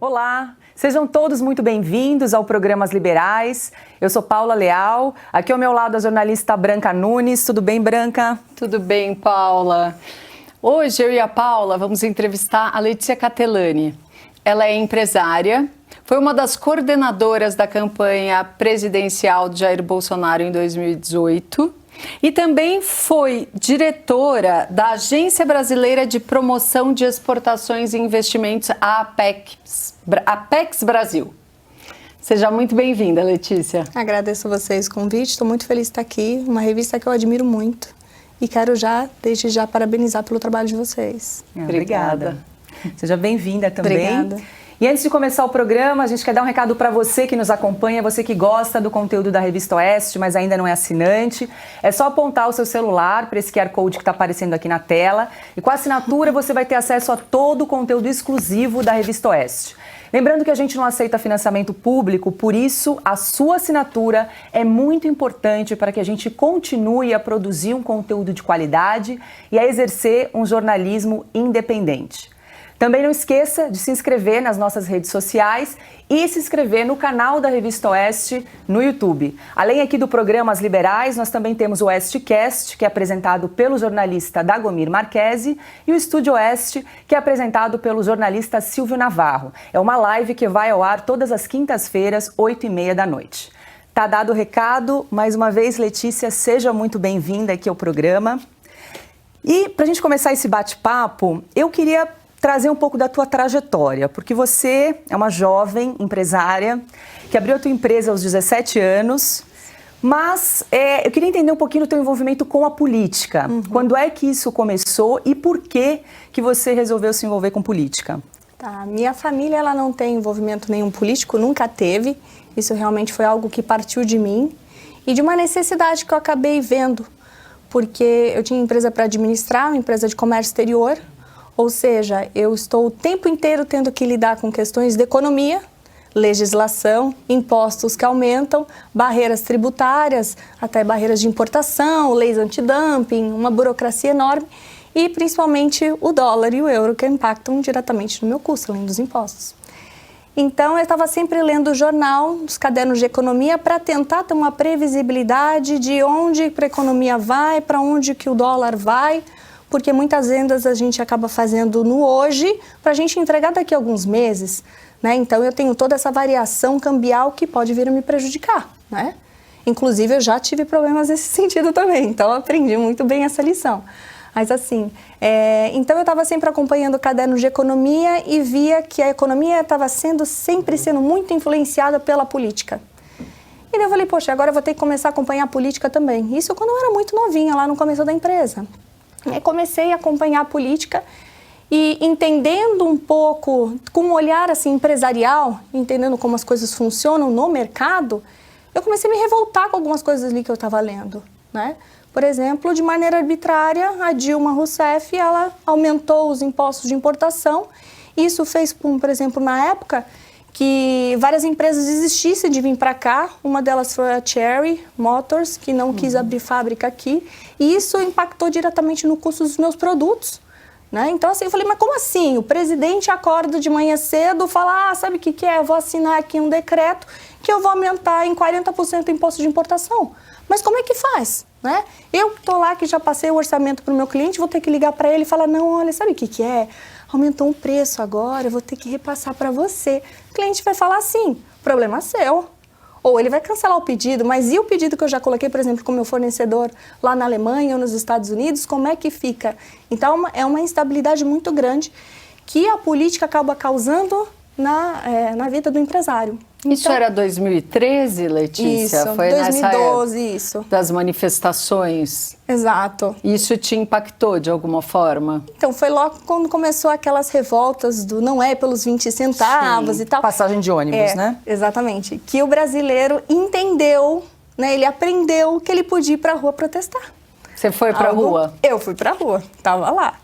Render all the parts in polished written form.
Olá, sejam todos muito bem-vindos ao programa As Liberais. Eu sou Paula Leal, aqui ao meu lado a jornalista Branca Nunes. Tudo bem, Branca? Tudo bem, Paula. Hoje eu e a Paula vamos entrevistar a Letícia Catelani. Ela é empresária, foi uma das coordenadoras da campanha presidencial de Jair Bolsonaro em 2018 e também foi diretora da Agência Brasileira de Promoção de Exportações e Investimentos, a Apex Brasil. Seja muito bem-vinda, Letícia. Agradeço a vocês o convite, estou muito feliz de estar aqui, uma revista que eu admiro muito e quero desde já, parabenizar pelo trabalho de vocês. Obrigada. Seja bem-vinda também. Obrigada. E antes de começar o programa, a gente quer dar um recado para você que nos acompanha, você que gosta do conteúdo da Revista Oeste, mas ainda não é assinante. É só apontar o seu celular para esse QR Code que está aparecendo aqui na tela e com a assinatura você vai ter acesso a todo o conteúdo exclusivo da Revista Oeste. Lembrando que a gente não aceita financiamento público, por isso a sua assinatura é muito importante para que a gente continue a produzir um conteúdo de qualidade e a exercer um jornalismo independente. Também não esqueça de se inscrever nas nossas redes sociais e se inscrever no canal da Revista Oeste no YouTube. Além aqui do programa As Liberais, nós também temos o Oestecast, que é apresentado pelo jornalista Dagomir Marquesi, e o Estúdio Oeste, que é apresentado pelo jornalista Silvio Navarro. É uma live que vai ao ar todas as quintas-feiras, 20h30 da noite. Tá dado o recado. Mais uma vez, Letícia, seja muito bem-vinda aqui ao programa. E para a gente começar esse bate-papo, eu queria trazer um pouco da tua trajetória, porque você é uma jovem empresária que abriu a tua empresa aos 17 anos, mas eu queria entender um pouquinho do teu envolvimento com a política. Quando é que isso começou e por que você resolveu se envolver com política? Tá, minha família ela não tem envolvimento nenhum político, nunca teve. Isso realmente foi algo que partiu de mim e de uma necessidade que eu acabei vendo, porque eu tinha empresa para administrar, uma empresa de comércio exterior. Ou seja, eu estou o tempo inteiro tendo que lidar com questões de economia, legislação, impostos que aumentam, barreiras tributárias, até barreiras de importação, leis antidumping, uma burocracia enorme e principalmente o dólar e o euro que impactam diretamente no meu custo, além dos impostos. Então, eu estava sempre lendo o jornal, os cadernos de economia, para tentar ter uma previsibilidade de onde a economia vai, para onde que o dólar vai, porque muitas vendas a gente acaba fazendo no hoje para a gente entregar daqui a alguns meses, né? Então eu tenho toda essa variação cambial que pode vir a me prejudicar, né? Inclusive eu já tive problemas nesse sentido também, então eu aprendi muito bem essa lição. Mas assim, então eu estava sempre acompanhando o caderno de economia e via que a economia estava sempre sendo muito influenciada pela política. E daí eu falei, poxa, agora eu vou ter que começar a acompanhar a política também. Isso quando eu era muito novinha, lá no começo da empresa. Aí comecei a acompanhar a política e entendendo um pouco, com um olhar assim, empresarial, entendendo como as coisas funcionam no mercado, eu comecei a me revoltar com algumas coisas ali que eu estava lendo, né? Por exemplo, de maneira arbitrária, a Dilma Rousseff, ela aumentou os impostos de importação. Isso fez, por exemplo, na época, que várias empresas desistissem de vir para cá. Uma delas foi a Chery Motors, que não quis abrir fábrica aqui. E isso impactou diretamente no custo dos meus produtos, né? Então, assim, eu falei, mas como assim? O presidente acorda de manhã cedo e fala, sabe o que é? Eu vou assinar aqui um decreto que eu vou aumentar em 40% o imposto de importação. Mas como é que faz? Né? Eu que estou lá, que já passei o orçamento para o meu cliente, vou ter que ligar para ele e falar, não, olha, sabe o que é? Aumentou um preço agora, eu vou ter que repassar para você. O cliente vai falar assim, problema seu. Ou ele vai cancelar o pedido, mas e o pedido que eu já coloquei, por exemplo, com o meu fornecedor lá na Alemanha ou nos Estados Unidos, como é que fica? Então, é uma instabilidade muito grande que a política acaba causando na vida do empresário. Isso Então, era 2013, Letícia? Isso, foi 2012, nessa isso. Das manifestações? Exato. Isso te impactou de alguma forma? Então, foi logo quando começou aquelas revoltas do não é pelos 20 centavos. Sim, e tal. Passagem de ônibus, né? Exatamente. Que o brasileiro entendeu né, ele aprendeu que ele podia ir para a rua protestar. Você foi para a rua? Eu fui para a rua, estava lá.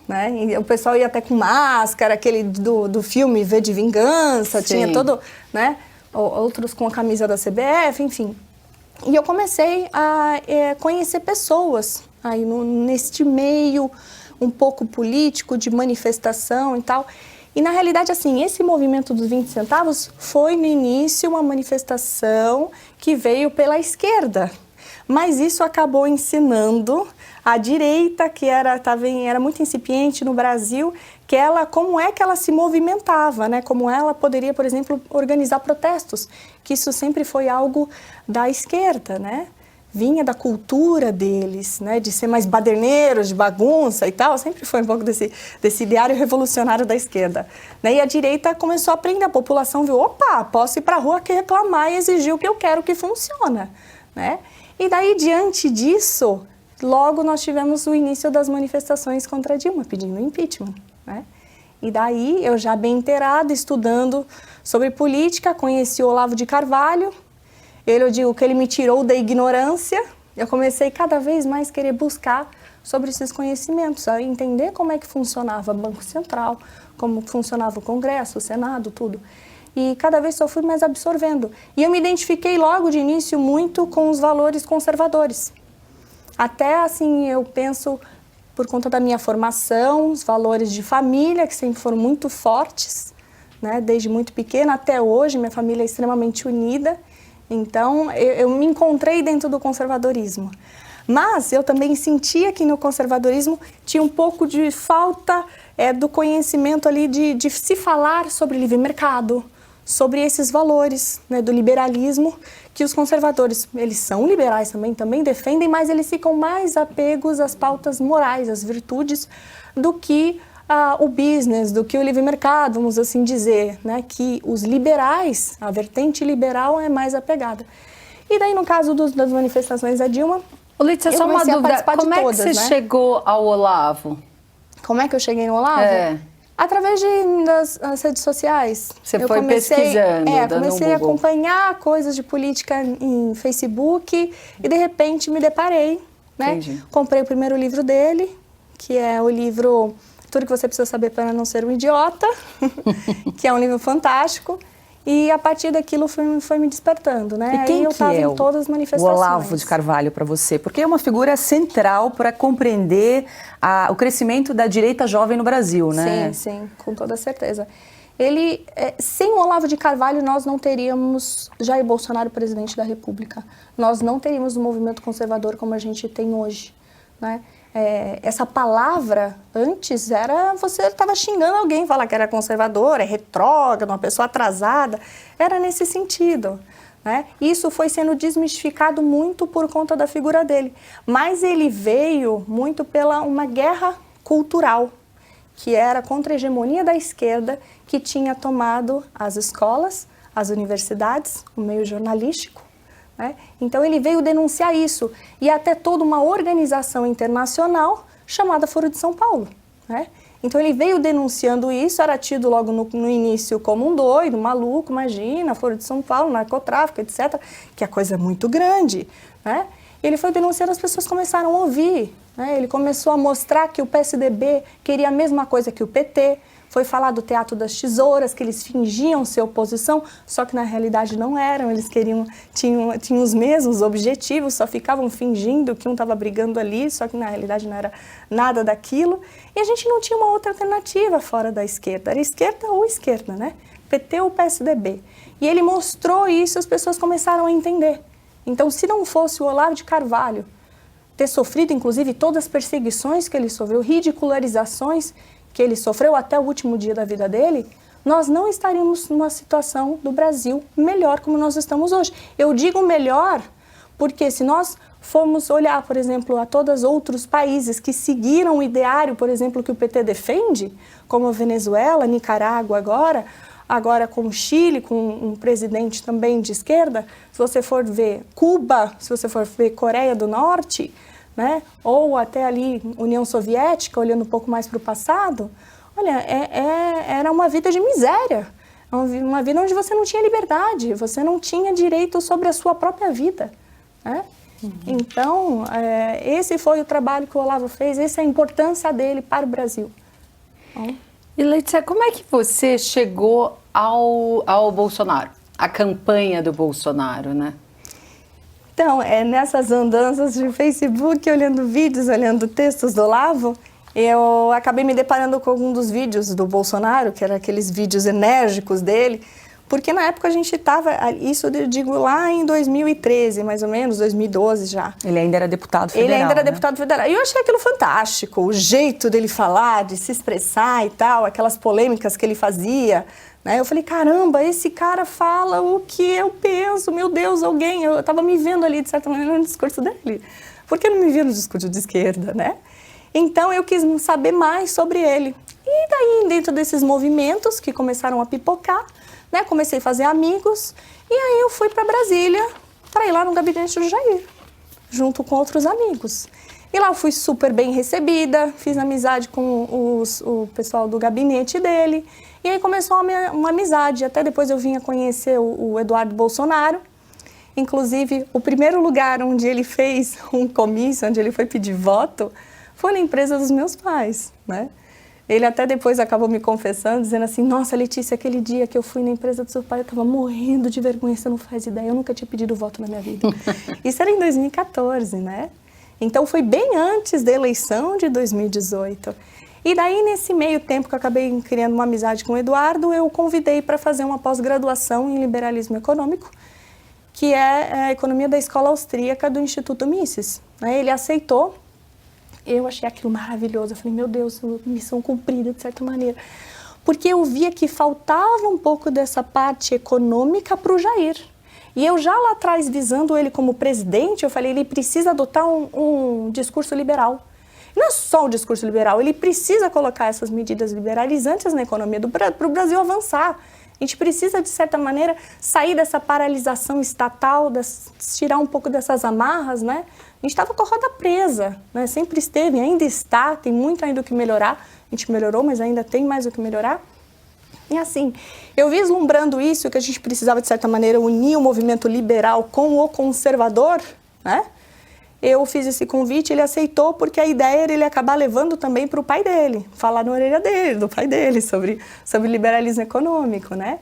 Né? E o pessoal ia até com máscara, aquele do filme V de Vingança, Sim. tinha todo, né? Outros com a camisa da CBF, enfim. E eu comecei a conhecer pessoas aí neste meio um pouco político, de manifestação e tal. E na realidade, assim, esse movimento dos 20 centavos foi no início uma manifestação que veio pela esquerda. Mas isso acabou ensinando a direita, que era muito incipiente no Brasil, como é que ela se movimentava, né? Como ela poderia, por exemplo, organizar protestos, que isso sempre foi algo da esquerda, né? Vinha da cultura deles, né? De ser mais baderneiros, de bagunça e tal, sempre foi um pouco desse ideário revolucionário da esquerda. Né? E a direita começou a aprender, a população viu, opa, posso ir para a rua aqui reclamar e exigir o que eu quero que funciona, né? E daí, diante disso, logo nós tivemos o início das manifestações contra Dilma, pedindo impeachment, né? E daí, eu já bem inteirada, estudando sobre política, conheci o Olavo de Carvalho. Eu digo que ele me tirou da ignorância. Eu comecei cada vez mais a querer buscar sobre esses conhecimentos, a entender como é que funcionava o Banco Central, como funcionava o Congresso, o Senado, tudo. E cada vez só fui mais absorvendo. E eu me identifiquei logo de início muito com os valores conservadores. Até assim, eu penso, por conta da minha formação, os valores de família, que sempre foram muito fortes, né? Desde muito pequena até hoje, minha família é extremamente unida. Então, eu me encontrei dentro do conservadorismo. Mas eu também sentia que no conservadorismo tinha um pouco de falta do conhecimento ali de se falar sobre livre mercado, sobre esses valores, né, do liberalismo, que os conservadores, eles são liberais também defendem, mas eles ficam mais apegos às pautas morais, às virtudes, do que o business, do que o livre mercado, vamos assim dizer, né, que os liberais, a vertente liberal é mais apegada. E daí, no caso das manifestações da Dilma, Letícia, só uma dúvida, como é que você chegou ao Olavo? Como é que eu cheguei no Olavo? Através das redes sociais. Você foi pesquisando, comecei a acompanhar coisas de política em Facebook e, de repente, me deparei, né? Entendi. Comprei o primeiro livro dele, que é o livro Tudo que Você Precisa Saber para Não Ser um Idiota, que é um livro fantástico. E a partir daquilo foi me despertando, né? E quem aí eu estava em todas as o manifestações. Olavo de Carvalho para você? Porque é uma figura central para compreender o crescimento da direita jovem no Brasil, né? Sim, com toda certeza. Sem o Olavo de Carvalho, nós não teríamos Jair Bolsonaro presidente da República. Nós não teríamos um movimento conservador como a gente tem hoje, né? Essa palavra, antes, você estava xingando alguém, falar que era conservador, retrógrado, uma pessoa atrasada, era nesse sentido, né? Isso foi sendo desmistificado muito por conta da figura dele, mas ele veio muito pela uma guerra cultural, que era contra a hegemonia da esquerda, que tinha tomado as escolas, as universidades, o meio jornalístico, né? Então ele veio denunciar isso e até toda uma organização internacional chamada Foro de São Paulo, né? Então ele veio denunciando isso, era tido logo no início como um doido, um maluco, imagina, Foro de São Paulo, narcotráfico, etc., que é coisa muito grande, né? E ele foi denunciando, as pessoas começaram a ouvir, né? Ele começou a mostrar que o PSDB queria a mesma coisa que o PT, foi falar do Teatro das Tesouras, que eles fingiam ser oposição, só que na realidade não eram, eles tinham os mesmos objetivos, só ficavam fingindo que um estava brigando ali, só que na realidade não era nada daquilo. E a gente não tinha uma outra alternativa fora da esquerda, era esquerda ou esquerda, né? PT ou PSDB. E ele mostrou isso, as pessoas começaram a entender. Então, se não fosse o Olavo de Carvalho ter sofrido, inclusive, todas as perseguições que ele sofreu, ridicularizações que ele sofreu até o último dia da vida dele, nós não estaríamos numa situação do Brasil melhor como nós estamos hoje. Eu digo melhor porque se nós formos olhar, por exemplo, a todos os outros países que seguiram o ideário, por exemplo, que o PT defende, como a Venezuela, Nicarágua agora com o Chile, com um presidente também de esquerda, se você for ver Cuba, se você for ver Coreia do Norte, né? Ou até ali União Soviética, olhando um pouco mais para o passado, olha, era uma vida de miséria, uma vida onde você não tinha liberdade, você não tinha direito sobre a sua própria vida, né? Então, esse foi o trabalho que o Olavo fez, essa é a importância dele para o Brasil. Bom. E Letícia, como é que você chegou ao Bolsonaro, a campanha do Bolsonaro, né? Então, nessas andanças de Facebook, olhando vídeos, olhando textos do Olavo, eu acabei me deparando com algum dos vídeos do Bolsonaro, que eram aqueles vídeos enérgicos dele, porque na época a gente estava, isso eu digo lá em 2013, mais ou menos, 2012 já. Ele ainda era deputado federal, Ele ainda era né? deputado federal. E eu achei aquilo fantástico, o jeito dele falar, de se expressar e tal, aquelas polêmicas que ele fazia, né? Eu falei, caramba, esse cara fala o que eu penso, meu Deus, alguém... Eu estava me vendo ali, de certa maneira, no discurso dele. Por que eu não me via no discurso de esquerda, né? Então, eu quis saber mais sobre ele. E daí, dentro desses movimentos que começaram a pipocar, né, comecei a fazer amigos, e aí eu fui para Brasília para ir lá no gabinete do Jair, junto com outros amigos. E lá eu fui super bem recebida, fiz amizade com o pessoal do gabinete dele, e aí começou uma amizade. Até depois eu vim a conhecer o Eduardo Bolsonaro. Inclusive, o primeiro lugar onde ele fez um comício, onde ele foi pedir voto, foi na empresa dos meus pais, né? Ele até depois acabou me confessando, dizendo assim, nossa, Letícia, aquele dia que eu fui na empresa do seu pai, eu estava morrendo de vergonha, você não faz ideia, eu nunca tinha pedido voto na minha vida. Isso era em 2014, né? Então, foi bem antes da eleição de 2018. E daí, nesse meio tempo que eu acabei criando uma amizade com o Eduardo, eu o convidei para fazer uma pós-graduação em liberalismo econômico, que é a economia da escola austríaca do Instituto Mises. Ele aceitou. Eu achei aquilo maravilhoso, eu falei, meu Deus, missão cumprida de certa maneira. Porque eu via que faltava um pouco dessa parte econômica para o Jair. E eu já lá atrás, visando ele como presidente, eu falei, ele precisa adotar um discurso liberal. Não é só o discurso liberal, ele precisa colocar essas medidas liberalizantes na economia para o Brasil avançar. A gente precisa, de certa maneira, sair dessa paralisação estatal, tirar um pouco dessas amarras, né? A gente estava com a roda presa, né? Sempre esteve, ainda está, tem muito ainda o que melhorar. A gente melhorou, mas ainda tem mais o que melhorar. E assim, eu vislumbrando isso, que a gente precisava, de certa maneira, unir o movimento liberal com o conservador, né? Eu fiz esse convite, ele aceitou, porque a ideia era ele acabar levando também para o pai dele, falar na orelha dele, do pai dele, sobre liberalismo econômico, né?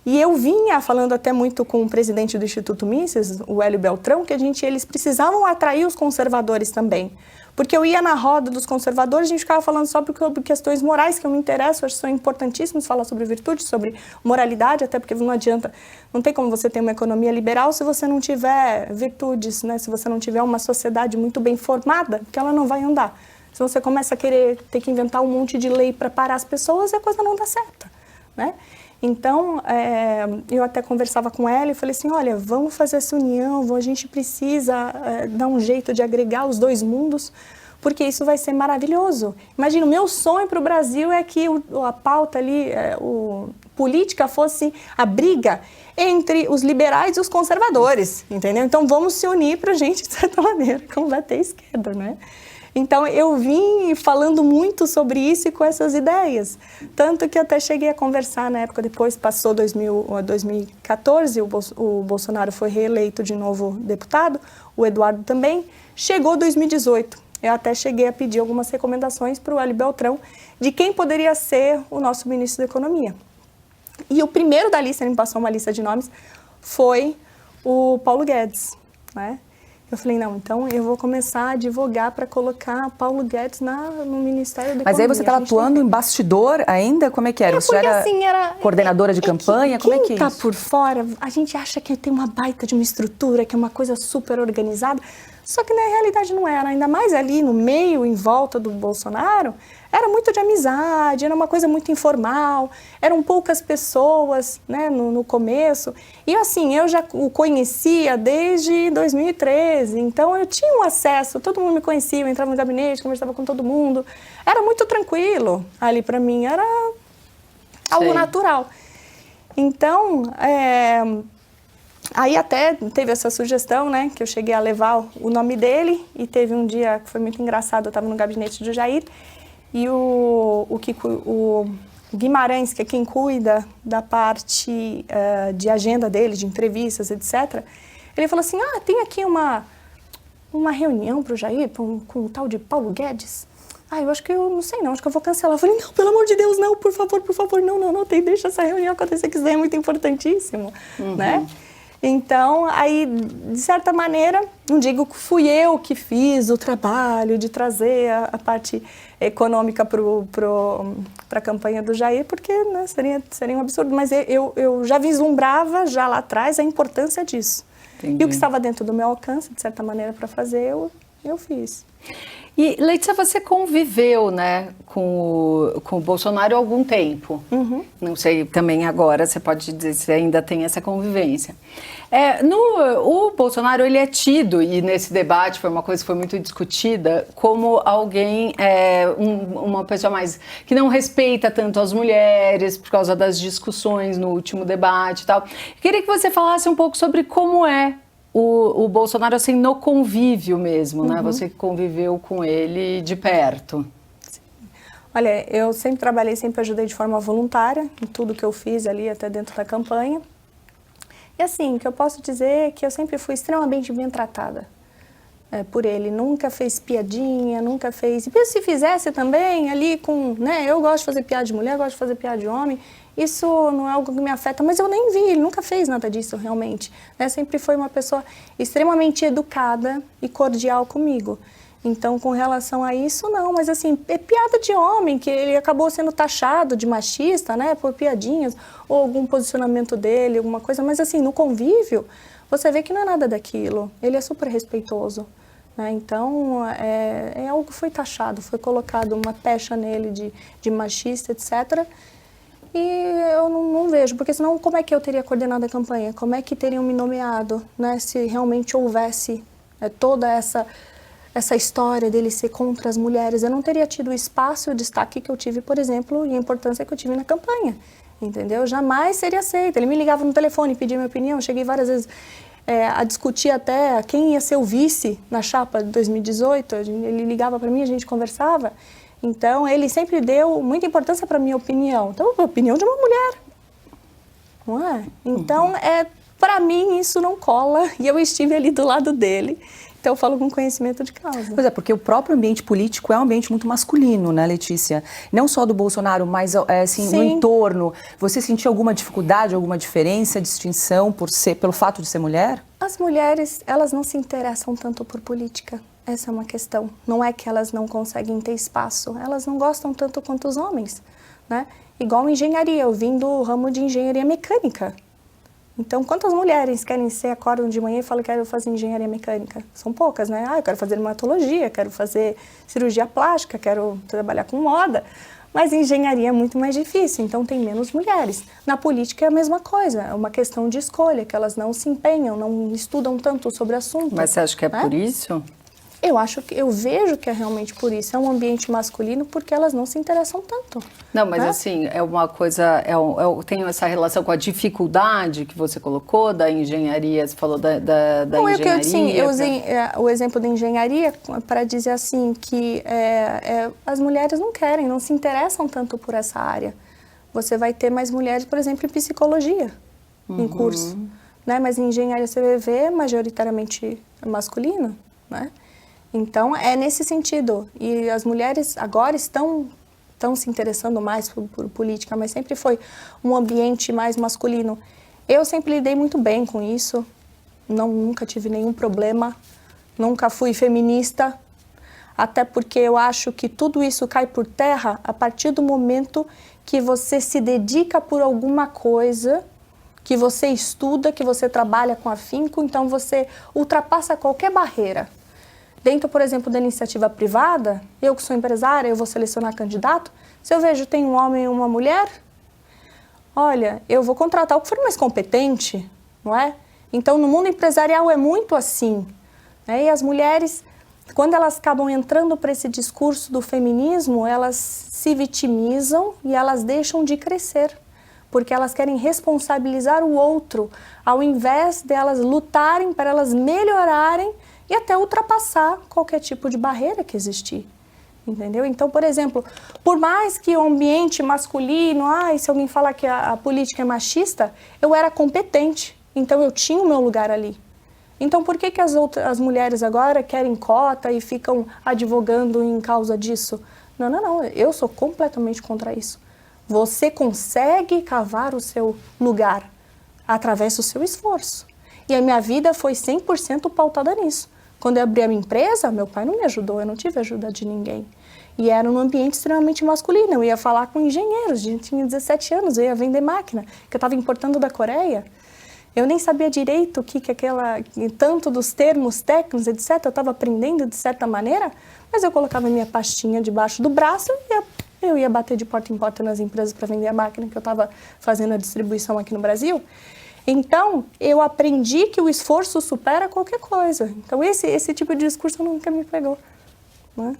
E eu vinha falando até muito com o presidente do Instituto Mises, o Hélio Beltrão, que eles precisavam atrair os conservadores também. Porque eu ia na roda dos conservadores, a gente ficava falando só sobre questões morais, que eu me interesso, acho que são importantíssimos, falar sobre virtude, sobre moralidade, até porque não adianta, não tem como você ter uma economia liberal se você não tiver virtudes, né? Se você não tiver uma sociedade muito bem formada, que ela não vai andar. Se você começa a ter que inventar um monte de lei para parar as pessoas, a coisa não dá certo, né? Então, eu até conversava com ela e falei assim, olha, vamos fazer essa união, a gente precisa dar um jeito de agregar os dois mundos, porque isso vai ser maravilhoso. Imagina, o meu sonho para o Brasil é que a pauta ali, política fosse a briga entre os liberais e os conservadores, entendeu? Então, vamos se unir para a gente, de certa maneira, combater a esquerda, né? Então, eu vim falando muito sobre isso e com essas ideias. Tanto que até cheguei a conversar na época, depois passou 2014, o Bolsonaro foi reeleito de novo deputado, o Eduardo também. Chegou 2018, eu até cheguei a pedir algumas recomendações para o Hélio Beltrão de quem poderia ser o nosso ministro da Economia. E o primeiro da lista, ele me passou uma lista de nomes, foi o Paulo Guedes, né? Eu falei, não, então eu vou começar a advogar para colocar Paulo Guedes no Ministério da Economia. Mas aí você estava atuando em bastidor ainda? Como é que era? Você já era coordenadora de campanha? Como é que é isso? Quem está por fora, a gente acha que tem uma baita de uma estrutura, que é uma coisa super organizada, só que na realidade não era. Ainda mais ali no meio, em volta do Bolsonaro, era muito de amizade, era uma coisa muito informal, eram poucas pessoas, né, no começo. E assim, eu já o conhecia desde 2013, então eu tinha um acesso, todo mundo me conhecia, eu entrava no gabinete, conversava com todo mundo. Era muito tranquilo ali para mim, era algo natural. Então, aí até teve essa sugestão, né, que eu cheguei a levar o nome dele, e teve um dia que foi muito engraçado, eu estava no gabinete do Jair, e o Guimarães, que é quem cuida da parte de agenda dele, de entrevistas, etc., Ele falou assim, tem aqui uma reunião para o Jair com o tal de Paulo Guedes. Eu acho que eu não sei não, acho que eu vou cancelar. Eu falei, não, pelo amor de Deus, não, por favor, não, deixa essa reunião acontecer, que isso é muito importantíssimo, né? Então, aí, de certa maneira, não digo que fui eu que fiz o trabalho de trazer a parte econômica para a campanha do Jair, porque né, seria um absurdo, mas eu já vislumbrava, já lá atrás, a importância disso. Entendi. E o que estava dentro do meu alcance, de certa maneira, para fazer, eu fiz. E, Letícia, você conviveu, né, com o Bolsonaro há algum tempo. Não sei também agora, você pode dizer se ainda tem essa convivência. O Bolsonaro, ele é tido, e nesse debate foi uma coisa que foi muito discutida, como alguém, uma pessoa mais que não respeita tanto as mulheres, por causa das discussões no último debate e tal. Eu queria que você falasse um pouco sobre como é o Bolsonaro, assim, no convívio mesmo, né? Você que conviveu com ele de perto. Sim. Olha, eu sempre trabalhei, sempre ajudei de forma voluntária em tudo que eu fiz ali, até dentro da campanha. E assim, o que eu posso dizer é que eu sempre fui extremamente bem tratada por ele. Nunca fez piadinha, nunca fez... E se fizesse também ali com... né? Eu gosto de fazer piada de mulher, gosto de fazer piada de homem. Isso não é algo que me afeta, mas eu nem vi, ele nunca fez nada disso realmente. Né? Sempre foi uma pessoa extremamente educada e cordial comigo. Então, com relação a isso, não. Mas assim, é piada de homem, que ele acabou sendo taxado de machista, né? Por piadinhas, ou algum posicionamento dele, alguma coisa. Mas assim, no convívio, você vê que não é nada daquilo. Ele é super respeitoso. Né? Então, é algo que foi taxado, foi colocado uma pecha nele de machista, etc., e eu não vejo, porque senão como é que eu teria coordenado a campanha? Como é que teriam me nomeado, né? Se realmente houvesse toda essa história dele ser contra as mulheres? Eu não teria tido o espaço e o destaque que eu tive, por exemplo, e a importância que eu tive na campanha, entendeu? Jamais seria aceito. Ele me ligava no telefone, pedia minha opinião, cheguei várias vezes a discutir até quem ia ser o vice na chapa de 2018, ele ligava para mim, a gente conversava. Então, ele sempre deu muita importância para a minha opinião. Então, a opinião de uma mulher, não é? Então, para mim, isso não cola e eu estive ali do lado dele. Então, eu falo com conhecimento de causa. Pois é, porque o próprio ambiente político é um ambiente muito masculino, né, Letícia? Não só do Bolsonaro, mas assim, no entorno. Você sentiu alguma dificuldade, alguma diferença, distinção pelo fato de ser mulher? As mulheres, elas não se interessam tanto por política. Essa é uma questão. Não é que elas não conseguem ter espaço, elas não gostam tanto quanto os homens, né? Igual engenharia, eu vim do ramo de engenharia mecânica. Então, quantas mulheres querem acordam de manhã e falam que quero fazer engenharia mecânica? São poucas, né? Eu quero fazer dermatologia, quero fazer cirurgia plástica, quero trabalhar com moda. Mas engenharia é muito mais difícil, então tem menos mulheres. Na política é a mesma coisa, é uma questão de escolha, que elas não se empenham, não estudam tanto sobre o assunto. Mas você acha que é por isso? Eu vejo que é realmente por isso. É um ambiente masculino porque elas não se interessam tanto. Não, mas né? assim, é uma coisa... tem essa relação com a dificuldade que você colocou da engenharia, você falou da engenharia. Eu usei o exemplo da engenharia para dizer assim que as mulheres não querem, não se interessam tanto por essa área. Você vai ter mais mulheres, por exemplo, em psicologia, em curso. Né? Mas em engenharia você vê majoritariamente masculino, né? Então, é nesse sentido. E as mulheres agora estão se interessando mais por política, mas sempre foi um ambiente mais masculino. Eu sempre lidei muito bem com isso, nunca tive nenhum problema, nunca fui feminista, até porque eu acho que tudo isso cai por terra a partir do momento que você se dedica por alguma coisa, que você estuda, que você trabalha com afinco, então você ultrapassa qualquer barreira. Dentro, por exemplo, da iniciativa privada, eu que sou empresária, eu vou selecionar candidato, se eu vejo tem um homem e uma mulher, olha, eu vou contratar o que for mais competente, não é? Então, no mundo empresarial é muito assim, né? E as mulheres, quando elas acabam entrando para esse discurso do feminismo, elas se vitimizam e elas deixam de crescer, porque elas querem responsabilizar o outro, ao invés delas lutarem para elas melhorarem e até ultrapassar qualquer tipo de barreira que existir, entendeu? Então, por exemplo, por mais que o ambiente masculino, se alguém falar que a política é machista, eu era competente, então eu tinha o meu lugar ali. Então, por que as mulheres agora querem cota e ficam advogando em causa disso? Não, não, não. Eu sou completamente contra isso. Você consegue cavar o seu lugar através do seu esforço. E a minha vida foi 100% pautada nisso. Quando eu abri a minha empresa, meu pai não me ajudou, eu não tive ajuda de ninguém. E era num ambiente extremamente masculino. Eu ia falar com engenheiros, a gente tinha 17 anos, eu ia vender máquina, que eu estava importando da Coreia. Eu nem sabia direito o que tanto dos termos técnicos, etc. Eu estava aprendendo de certa maneira, mas eu colocava minha pastinha debaixo do braço e eu ia bater de porta em porta nas empresas para vender a máquina que eu estava fazendo a distribuição aqui no Brasil. Então, eu aprendi que o esforço supera qualquer coisa. Então, esse tipo de discurso nunca me pegou, né?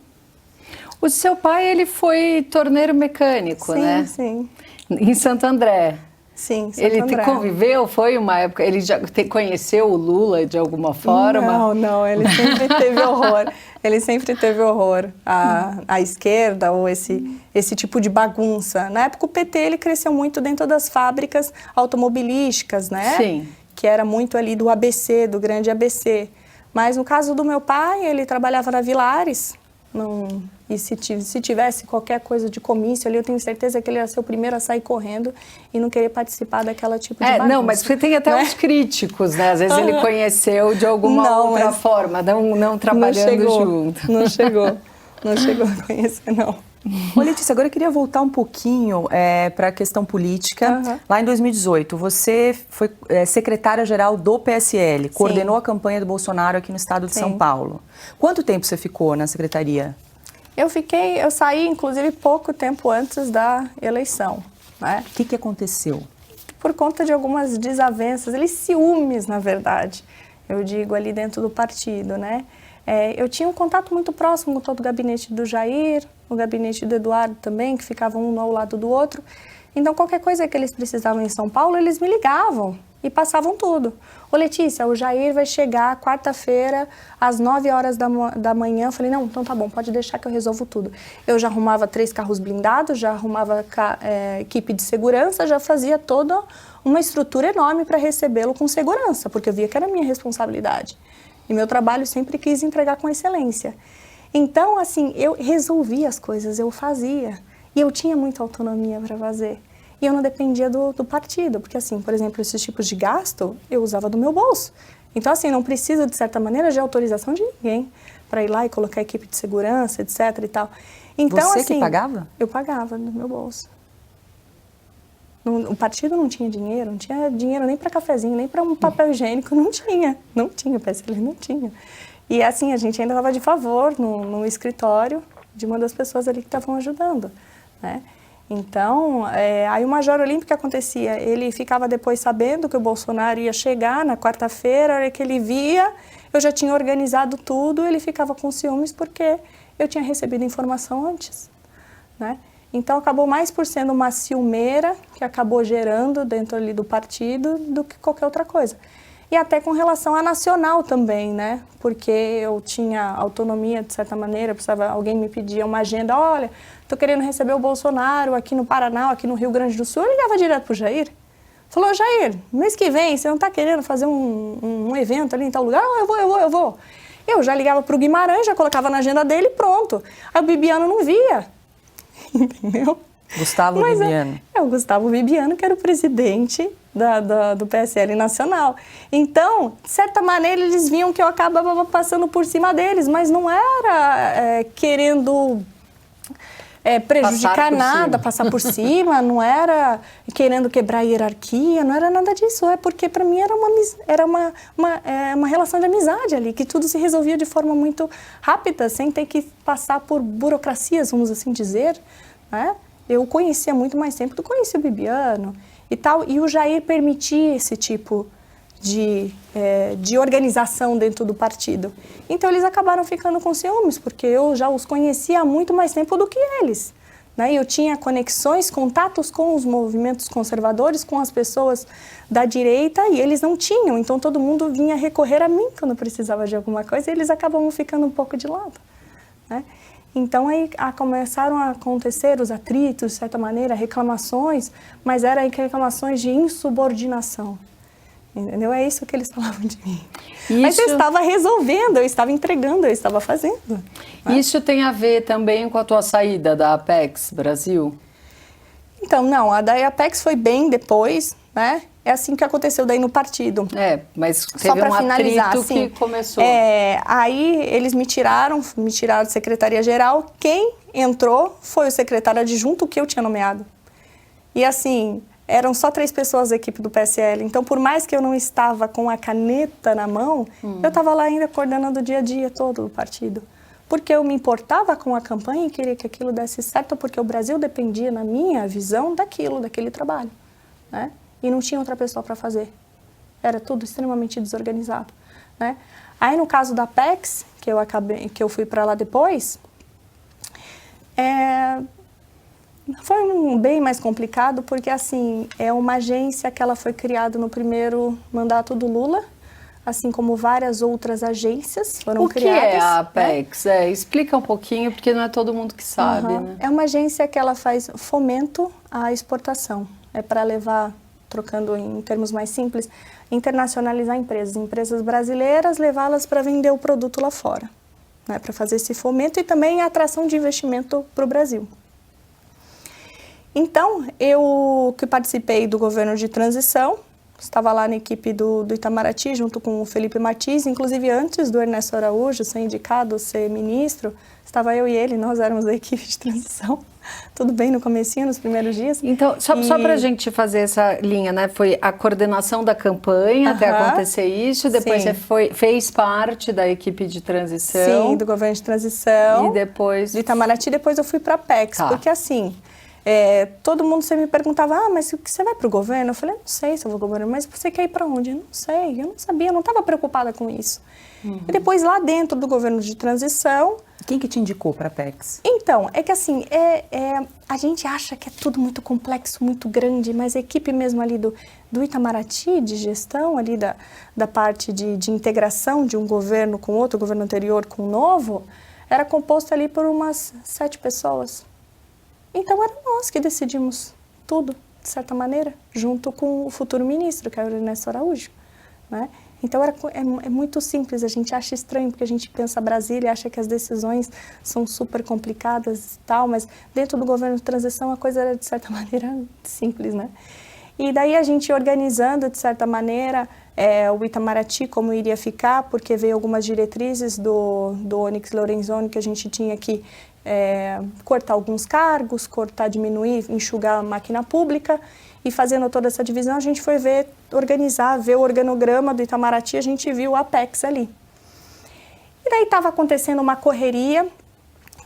O seu pai, ele foi torneiro mecânico, sim, né? Sim, Em Santo André. Sim, Santo Ele André. conviveu, foi uma época, ele já conheceu o Lula de alguma forma? Não, ele sempre teve horror. Ele sempre teve horror à esquerda ou esse tipo de bagunça. Na época o PT ele cresceu muito dentro das fábricas automobilísticas, né? Sim. Que era muito ali do ABC, do grande ABC. Mas no caso do meu pai, ele trabalhava na Vilares. E se tivesse qualquer coisa de comício ali, eu tenho certeza que ele ia ser o primeiro a sair correndo e não querer participar daquela tipo de bagunça. Não, mas você tem até uns críticos, né? Às vezes ele conheceu de alguma outra forma, não trabalhando junto. Não chegou a conhecer, não. Ô, Letícia, agora eu queria voltar um pouquinho para a questão política. Lá em 2018, você foi secretária-geral do PSL, coordenou a campanha do Bolsonaro aqui no estado de São Paulo. Quanto tempo você ficou na secretaria? Eu saí, inclusive, pouco tempo antes da eleição, né? O que aconteceu? Por conta de algumas desavenças, ciúmes, na verdade, eu digo, ali dentro do partido, né? Eu tinha um contato muito próximo com todo o gabinete do Jair, o gabinete do Eduardo também, que ficavam um ao lado do outro. Então, qualquer coisa que eles precisavam em São Paulo, eles me ligavam e passavam tudo. Ô, Letícia, o Jair vai chegar quarta-feira às 9 horas da manhã. Eu falei, não, então tá bom, pode deixar que eu resolvo tudo. Eu já arrumava 3 carros blindados, já arrumava equipe de segurança, já fazia toda uma estrutura enorme para recebê-lo com segurança, porque eu via que era minha responsabilidade. E meu trabalho sempre quis entregar com excelência. Então, assim, eu resolvia as coisas, eu fazia. E eu tinha muita autonomia para fazer. E eu não dependia do partido, porque assim, por exemplo, esses tipos de gasto eu usava do meu bolso. Então assim, não precisa de certa maneira de autorização de ninguém para ir lá e colocar equipe de segurança, etc e tal. Então, você assim, que pagava? Eu pagava do meu bolso. O partido não tinha dinheiro nem para cafezinho, nem para um papel higiênico, não tinha, o PSL não tinha. E assim, a gente ainda estava de favor no escritório de uma das pessoas ali que estavam ajudando, né? Então, aí o Major Olímpio, que acontecia? Ele ficava depois sabendo que o Bolsonaro ia chegar na quarta-feira, a hora que ele via, eu já tinha organizado tudo, ele ficava com ciúmes porque eu tinha recebido informação antes, né? Então, acabou mais por sendo uma ciumeira que acabou gerando dentro ali do partido do que qualquer outra coisa. E até com relação à nacional também, né? Porque eu tinha autonomia, de certa maneira, alguém me pedia uma agenda, olha, estou querendo receber o Bolsonaro aqui no Paraná, aqui no Rio Grande do Sul. Eu ligava direto para o Jair. Falou, Jair, mês que vem, você não está querendo fazer um evento ali em tal lugar? Eu vou. Eu já ligava para o Guimarães, já colocava na agenda dele e pronto. Aí o Bibiano não via, entendeu? Gustavo Bibiano. O Gustavo Bibiano, que era o presidente do PSL nacional. Então, de certa maneira, eles viam que eu acabava passando por cima deles, mas não era querendo prejudicar nada, passar por cima, não era querendo quebrar a hierarquia, não era nada disso. É porque, para mim, era uma relação de amizade ali, que tudo se resolvia de forma muito rápida, sem ter que passar por burocracias, vamos assim dizer, né? Eu conhecia muito mais tempo do que conhecia o Bibiano e tal, e o Jair permitia esse tipo de organização dentro do partido. Então eles acabaram ficando com ciúmes, porque eu já os conhecia há muito mais tempo do que eles, né? Eu tinha conexões, contatos com os movimentos conservadores, com as pessoas da direita, e eles não tinham, então todo mundo vinha recorrer a mim quando precisava de alguma coisa, e eles acabavam ficando um pouco de lado, né? Então, aí começaram a acontecer os atritos, de certa maneira, reclamações, mas eram reclamações de insubordinação. entendeu? É isso que eles falavam de mim. Mas eu estava resolvendo, eu estava entregando, eu estava fazendo. Né? Isso tem a ver também com a tua saída da Apex Brasil? Então, não, a da Apex foi bem depois, né? É assim que aconteceu daí no partido. Mas só teve um finalizar, atrito assim, que começou. Aí eles me tiraram de secretaria-geral. Quem entrou foi o secretário adjunto que eu tinha nomeado. E assim, eram só 3 pessoas da equipe do PSL. Então, por mais que eu não estava com a caneta na mão, eu estava lá ainda coordenando o dia a dia todo do partido. Porque eu me importava com a campanha e queria que aquilo desse certo, porque o Brasil dependia, na minha visão, daquele trabalho, né? E não tinha outra pessoa para fazer. Era tudo extremamente desorganizado, né? Aí, no caso da Apex, que eu fui para lá depois, foi bem mais complicado, porque, assim, é uma agência que ela foi criada no primeiro mandato do Lula, assim como várias outras agências foram criadas. O que é a Apex? Né? Explica um pouquinho, porque não é todo mundo que sabe, né? É uma agência que ela faz fomento à exportação. É para levar, trocando em termos mais simples, internacionalizar empresas brasileiras, levá-las para vender o produto lá fora, né? Para fazer esse fomento e também a atração de investimento para o Brasil. Então, eu que participei do governo de transição, estava lá na equipe do Itamaraty, junto com o Felipe Martins, inclusive antes do Ernesto Araújo ser indicado, ser ministro, estava eu e ele, nós éramos a equipe de transição. Tudo bem no comecinho, nos primeiros dias. Então, só para a gente fazer essa linha, né? Foi a coordenação da campanha até acontecer isso, depois você fez parte da equipe de transição. Sim, do governo de transição. E depois... Do Itamaraty, depois eu fui para a Apex, porque assim... todo mundo sempre me perguntava, mas você vai para o governo? Eu falei, não sei se eu vou para o governo, mas você quer ir para onde? Eu não sei, eu não sabia, eu não estava preocupada com isso. E depois lá dentro do governo de transição... Quem que te indicou para a Apex? Então, é que assim, a gente acha que é tudo muito complexo, muito grande, mas a equipe mesmo ali do Itamaraty, de gestão, ali da parte de integração de um governo com outro, governo anterior com o novo, era composto ali por umas 7 pessoas. Então, era nós que decidimos tudo, de certa maneira, junto com o futuro ministro, que era o Ernesto Araújo, né? Então, é muito simples, a gente acha estranho, porque a gente pensa Brasília, acha que as decisões são super complicadas e tal, mas dentro do governo de transição a coisa era, de certa maneira, simples, né? E daí a gente organizando, de certa maneira, o Itamaraty, como iria ficar, porque veio algumas diretrizes do Onyx Lorenzoni, que a gente tinha que cortar alguns cargos, diminuir, enxugar a máquina pública, e fazendo toda essa divisão, a gente foi ver o organograma do Itamaraty, a gente viu a Apex ali. E daí estava acontecendo uma correria,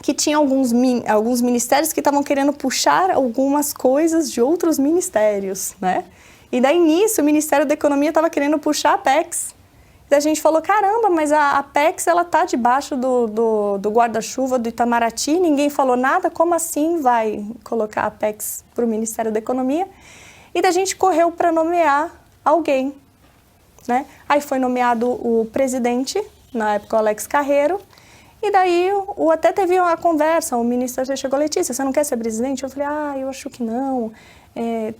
que tinha alguns ministérios que estavam querendo puxar algumas coisas de outros ministérios, né? E daí nisso, o Ministério da Economia estava querendo puxar a Apex. E a gente falou, caramba, mas a Apex, ela está debaixo do guarda-chuva do Itamaraty, ninguém falou nada, como assim vai colocar a Apex para o Ministério da Economia? E daí a gente correu para nomear alguém, né? Aí foi nomeado o presidente, na época o Alex Carreiro, e daí até teve uma conversa, o ministro chegou, Letícia, você não quer ser presidente? Eu falei, eu acho que não, é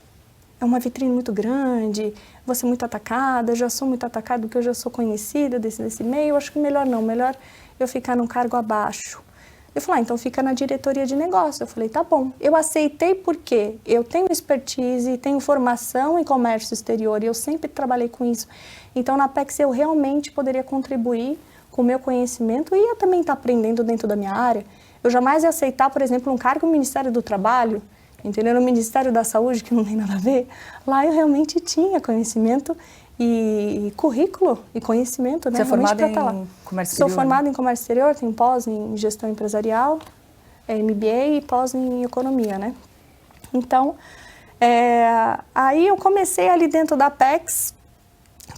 uma vitrine muito grande, vou ser muito atacada, eu já sou muito atacada porque eu já sou conhecida desse meio, eu acho que melhor não, melhor eu ficar num cargo abaixo. Eu falei, então fica na diretoria de negócio. Eu falei, tá bom. Eu aceitei porque eu tenho expertise, tenho formação em comércio exterior e eu sempre trabalhei com isso. Então, na Apex, eu realmente poderia contribuir com o meu conhecimento e eu também estar aprendendo dentro da minha área. Eu jamais ia aceitar, por exemplo, um cargo no Ministério do Trabalho, entendeu? No Ministério da Saúde, que não tem nada a ver. Lá eu realmente tinha conhecimento e currículo e conhecimento, né? Você é formada em comércio exterior? Sou formada em comércio exterior, tenho pós em gestão empresarial, MBA e pós em economia, né? Então, aí eu comecei ali dentro da Apex,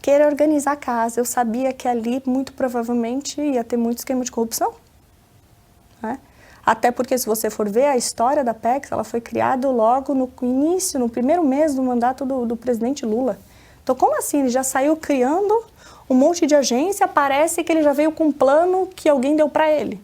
querer organizar a casa. Eu sabia que ali, muito provavelmente, ia ter muito esquema de corrupção, né? Até porque, se você for ver a história da Apex, ela foi criada logo no início, no primeiro mês do mandato do presidente Lula. Então, como assim? Ele já saiu criando um monte de agência, parece que ele já veio com um plano que alguém deu para ele.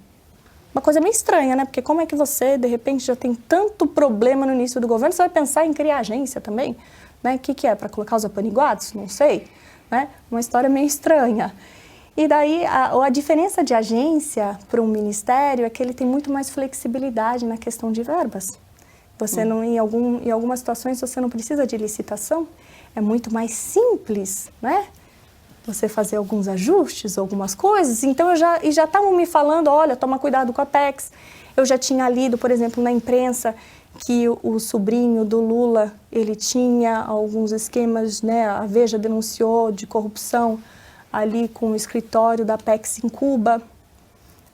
Uma coisa meio estranha, né? Porque como é que você, de repente, já tem tanto problema no início do governo, você vai pensar em criar agência também? Né? O que é? Para colocar os apaniguados? Não sei. né? Uma história meio estranha. E daí, a diferença de agência para um ministério é que ele tem muito mais flexibilidade na questão de verbas. Você não, em algumas situações, você não precisa de licitação. É muito mais simples, né? Você fazer alguns ajustes, algumas coisas. Então, já estavam me falando, olha, toma cuidado com a Apex. Eu já tinha lido, por exemplo, na imprensa, que o sobrinho do Lula, ele tinha alguns esquemas, né? A Veja denunciou de corrupção ali com o escritório da Apex em Cuba.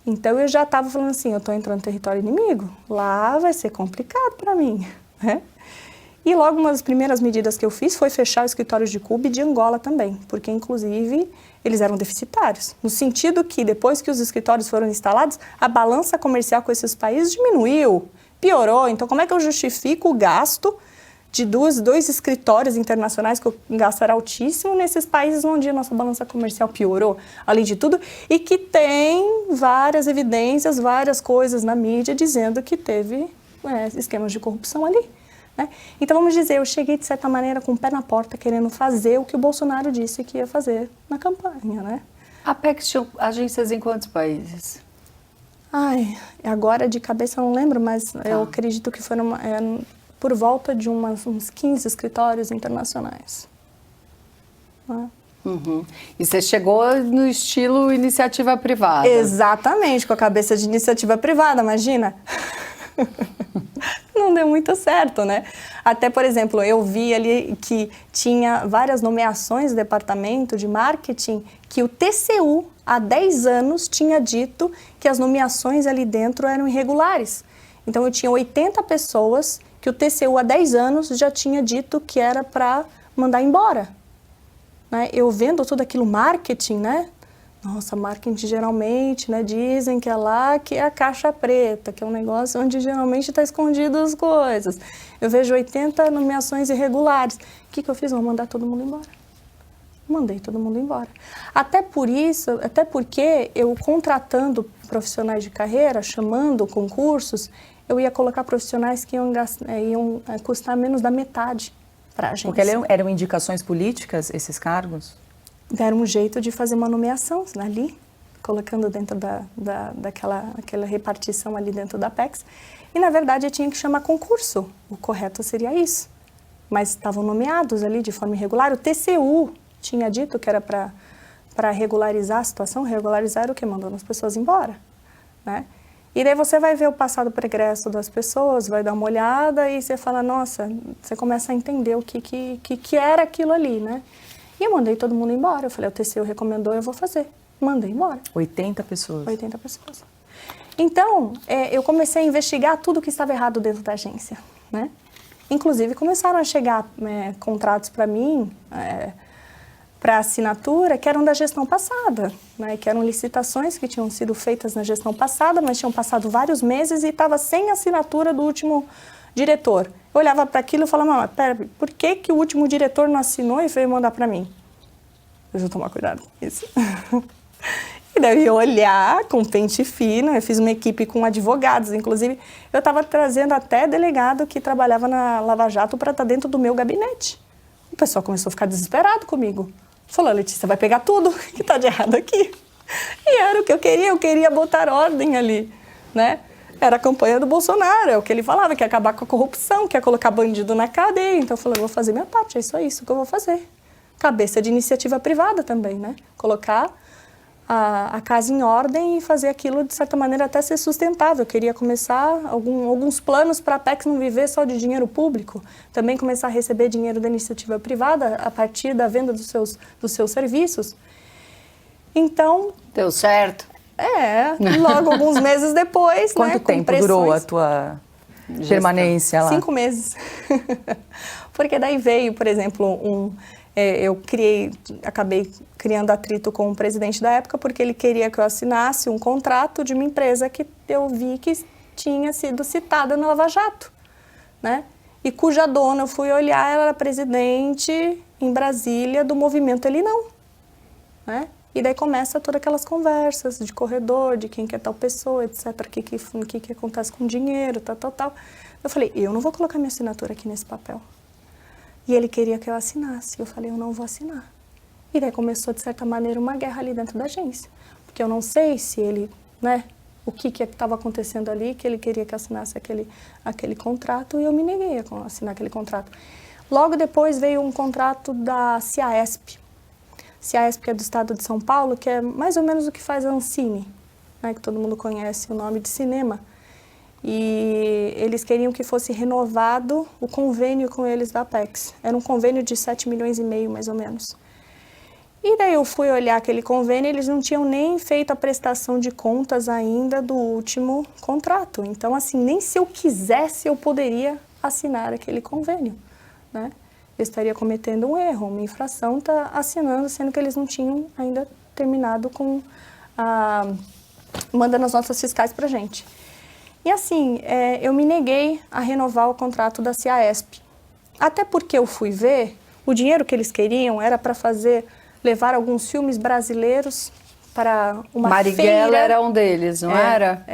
Então, eu já estava falando assim, eu estou entrando no território inimigo, lá vai ser complicado para mim, né? E logo uma das primeiras medidas que eu fiz foi fechar os escritórios de Cuba e de Angola também, porque inclusive eles eram deficitários, no sentido que depois que os escritórios foram instalados, a balança comercial com esses países diminuiu, piorou. Então, como é que eu justifico o gasto de dois escritórios internacionais, que o gasto era altíssimo, nesses países onde a nossa balança comercial piorou, além de tudo, e que tem várias evidências, várias coisas na mídia dizendo que teve esquemas de corrupção ali, né? Então, vamos dizer, eu cheguei, de certa maneira, com o pé na porta, querendo fazer o que o Bolsonaro disse que ia fazer na campanha, né? A Apex tinha agências em quantos países? Ai, agora de cabeça eu não lembro, mas eu acredito que foram por volta de uns 15 escritórios internacionais. Né? Uhum. E você chegou no estilo iniciativa privada. Exatamente, com a cabeça de iniciativa privada, imagina. Não deu muito certo, né? Até, por exemplo, eu vi ali que tinha várias nomeações do departamento de marketing que o TCU, há 10 anos, tinha dito que as nomeações ali dentro eram irregulares. Então, eu tinha 80 pessoas que o TCU, há 10 anos, já tinha dito que era para mandar embora. Né? Eu vendo tudo aquilo marketing, né? Nossa, marketing geralmente, né, dizem que é lá que é a caixa preta, que é um negócio onde geralmente está escondido as coisas. Eu vejo 80 nomeações irregulares. O que eu fiz? Vou mandar todo mundo embora. Mandei todo mundo embora. Até porque eu contratando profissionais de carreira, chamando concursos, eu ia colocar profissionais que iam custar menos da metade para a agência. Porque eram indicações políticas, esses cargos? Deram um jeito de fazer uma nomeação ali, colocando dentro daquela repartição ali dentro da Apex. E, na verdade, eu tinha que chamar concurso. O correto seria isso. Mas estavam nomeados ali de forma irregular. O TCU tinha dito que era para regularizar a situação. Regularizar o que? Mandando as pessoas embora, né? E daí você vai ver o passado pregresso das pessoas, vai dar uma olhada e você fala, nossa, você começa a entender o que era aquilo ali, né? E eu mandei todo mundo embora. Eu falei, o TCU recomendou, eu vou fazer. Mandei embora. 80 pessoas. 80 pessoas. Então, eu comecei a investigar tudo que estava errado dentro da agência, né? Inclusive, começaram a chegar contratos para mim, para assinatura, que eram da gestão passada, né? Que eram licitações que tinham sido feitas na gestão passada, mas tinham passado vários meses e estava sem assinatura do último diretor. Eu olhava para aquilo e falava, mas pera, por que o último diretor não assinou e veio mandar para mim? Deixa eu tomar cuidado com isso. E daí eu ia olhar com pente fino, eu fiz uma equipe com advogados, inclusive eu estava trazendo até delegado que trabalhava na Lava Jato para estar dentro do meu gabinete. O pessoal começou a ficar desesperado comigo. Falou, Letícia, vai pegar tudo que está de errado aqui. E era o que eu queria botar ordem ali, né? Era a campanha do Bolsonaro, é o que ele falava, que ia acabar com a corrupção, que ia colocar bandido na cadeia. Então eu falei, eu vou fazer minha parte, é só isso que eu vou fazer. Cabeça de iniciativa privada também, né? Colocar a casa em ordem e fazer aquilo, de certa maneira, até ser sustentável. Eu queria começar alguns planos para a Apex não viver só de dinheiro público. Também começar a receber dinheiro da iniciativa privada a partir da venda dos seus serviços. Então... Deu certo? Logo alguns meses depois, Quanto tempo durou a tua permanência lá? 5 meses. Porque daí veio, por exemplo, eu acabei criando atrito com o presidente da época, porque ele queria que eu assinasse um contrato de uma empresa que eu vi que tinha sido citada no Lava Jato, né? E cuja dona, eu fui olhar, ela era presidente em Brasília do movimento Ele Não, né? E daí começa todas aquelas conversas de corredor, de quem que é tal pessoa, etc. O que acontece com o dinheiro, tal. Eu falei, eu não vou colocar minha assinatura aqui nesse papel. E ele queria que eu assinasse. Eu falei, eu não vou assinar. E daí começou, de certa maneira, uma guerra ali dentro da agência. Porque eu não sei se ele, né, o que estava acontecendo ali, que ele queria que eu assinasse aquele contrato, e eu me neguei a assinar aquele contrato. Logo depois veio um contrato da Ciaesp. Ciaesp, que é do estado de São Paulo, que é mais ou menos o que faz a Ancine, né, que todo mundo conhece o nome de cinema. E eles queriam que fosse renovado o convênio com eles da Apex. Era um convênio de 7,5 milhões, mais ou menos. E daí eu fui olhar aquele convênio, eles não tinham nem feito a prestação de contas ainda do último contrato. Então, assim, nem se eu quisesse eu poderia assinar aquele convênio, né? Eu estaria cometendo um erro, uma infração, tá assinando, sendo que eles não tinham ainda terminado com mandando as notas fiscais pra gente. E assim, eu me neguei a renovar o contrato da Ciaesp. Até porque eu fui ver, o dinheiro que eles queriam era para levar alguns filmes brasileiros para uma Marighella feira. era um deles, não era?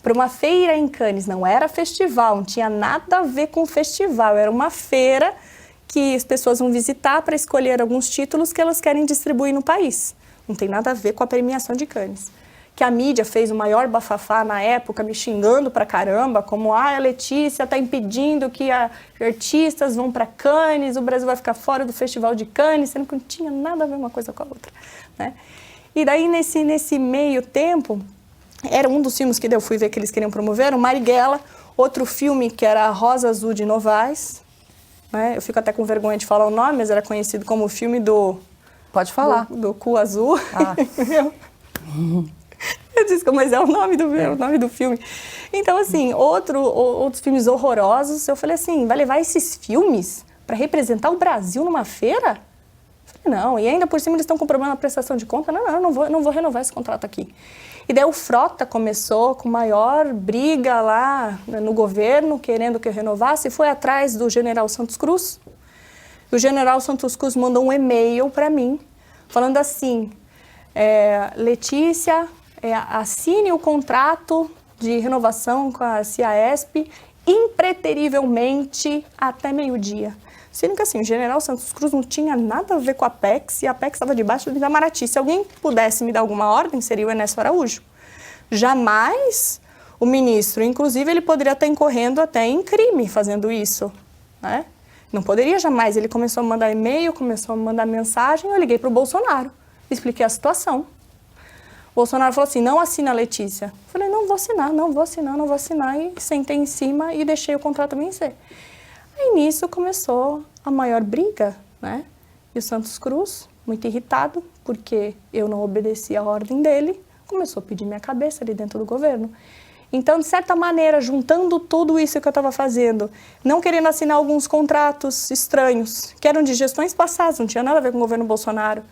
Para uma feira em Cannes, não era festival, não tinha nada a ver com festival, era uma feira que as pessoas vão visitar para escolher alguns títulos que elas querem distribuir no país. Não tem nada a ver com a premiação de Cannes. Que a mídia fez o maior bafafá na época, me xingando pra caramba, como a Letícia está impedindo que artistas vão para Cannes, o Brasil vai ficar fora do Festival de Cannes, sendo que não tinha nada a ver uma coisa com a outra, né? E daí, nesse meio tempo, era um dos filmes que eu fui ver que eles queriam promover, o Marighella, outro filme que era Rosa Azul de Novaes, né? Eu fico até com vergonha de falar o nome, mas era conhecido como o filme do... Pode falar. Do cu azul. Eu disse, mas é o nome do filme. Então, assim, outros filmes horrorosos, eu falei assim, vai levar esses filmes para representar o Brasil numa feira? Eu falei, não, e ainda por cima eles estão com problema na prestação de conta, não vou renovar esse contrato aqui. E daí o Frota começou com maior briga lá no governo, querendo que eu renovasse, e foi atrás do General Santos Cruz. O General Santos Cruz mandou um e-mail para mim, falando assim, Letícia, assine o contrato de renovação com a Ciaesp impreterivelmente até meio-dia. Sendo que assim, o General Santos Cruz não tinha nada a ver com a Apex e a Apex estava debaixo do Itamaraty. Se alguém pudesse me dar alguma ordem, seria o Ernesto Araújo. Jamais o ministro, inclusive ele poderia estar incorrendo até em crime fazendo isso, né? Não poderia jamais. Ele começou a mandar e-mail, começou a mandar mensagem, eu liguei para o Bolsonaro, expliquei a situação. O Bolsonaro falou assim, não assina, Letícia. Eu falei, não vou assinar, e sentei em cima e deixei o contrato vencer. Aí nisso começou a maior briga, né? E o Santos Cruz, muito irritado, porque eu não obedeci a ordem dele, começou a pedir minha cabeça ali dentro do governo. Então, de certa maneira, juntando tudo isso que eu estava fazendo, não querendo assinar alguns contratos estranhos, que eram de gestões passadas, não tinha nada a ver com o governo Bolsonaro.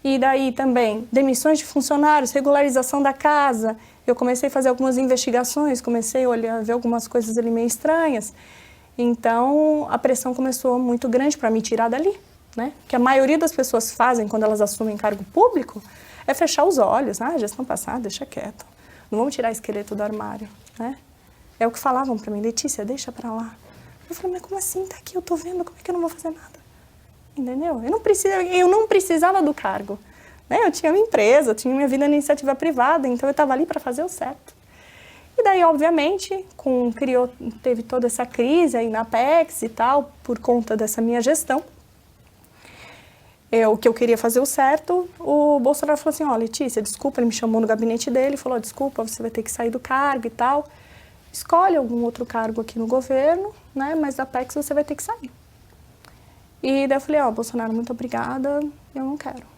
E daí também, demissões de funcionários, regularização da casa. Eu comecei a fazer algumas investigações, comecei a olhar, ver algumas coisas ali meio estranhas. Então, a pressão começou muito grande para me tirar dali, né? Que a maioria das pessoas fazem quando elas assumem cargo público é fechar os olhos. Gestão passada, deixa quieto. Não vamos tirar esqueleto do armário, né? É o que falavam para mim, Letícia, deixa para lá. Eu falei, mas como assim? Tá aqui, eu tô vendo, como é que eu não vou fazer nada? Entendeu? Eu não precisava do cargo, né? Eu tinha minha empresa, eu tinha minha vida na iniciativa privada, então eu estava ali para fazer o certo. E daí, obviamente, teve toda essa crise aí na Apex e tal, por conta dessa minha gestão. O que eu queria fazer o certo, o Bolsonaro falou assim, Letícia, desculpa, ele me chamou no gabinete dele, falou, desculpa, você vai ter que sair do cargo e tal, escolhe algum outro cargo aqui no governo, né? Mas da Apex você vai ter que sair. E daí eu falei, Bolsonaro, muito obrigada, eu não quero.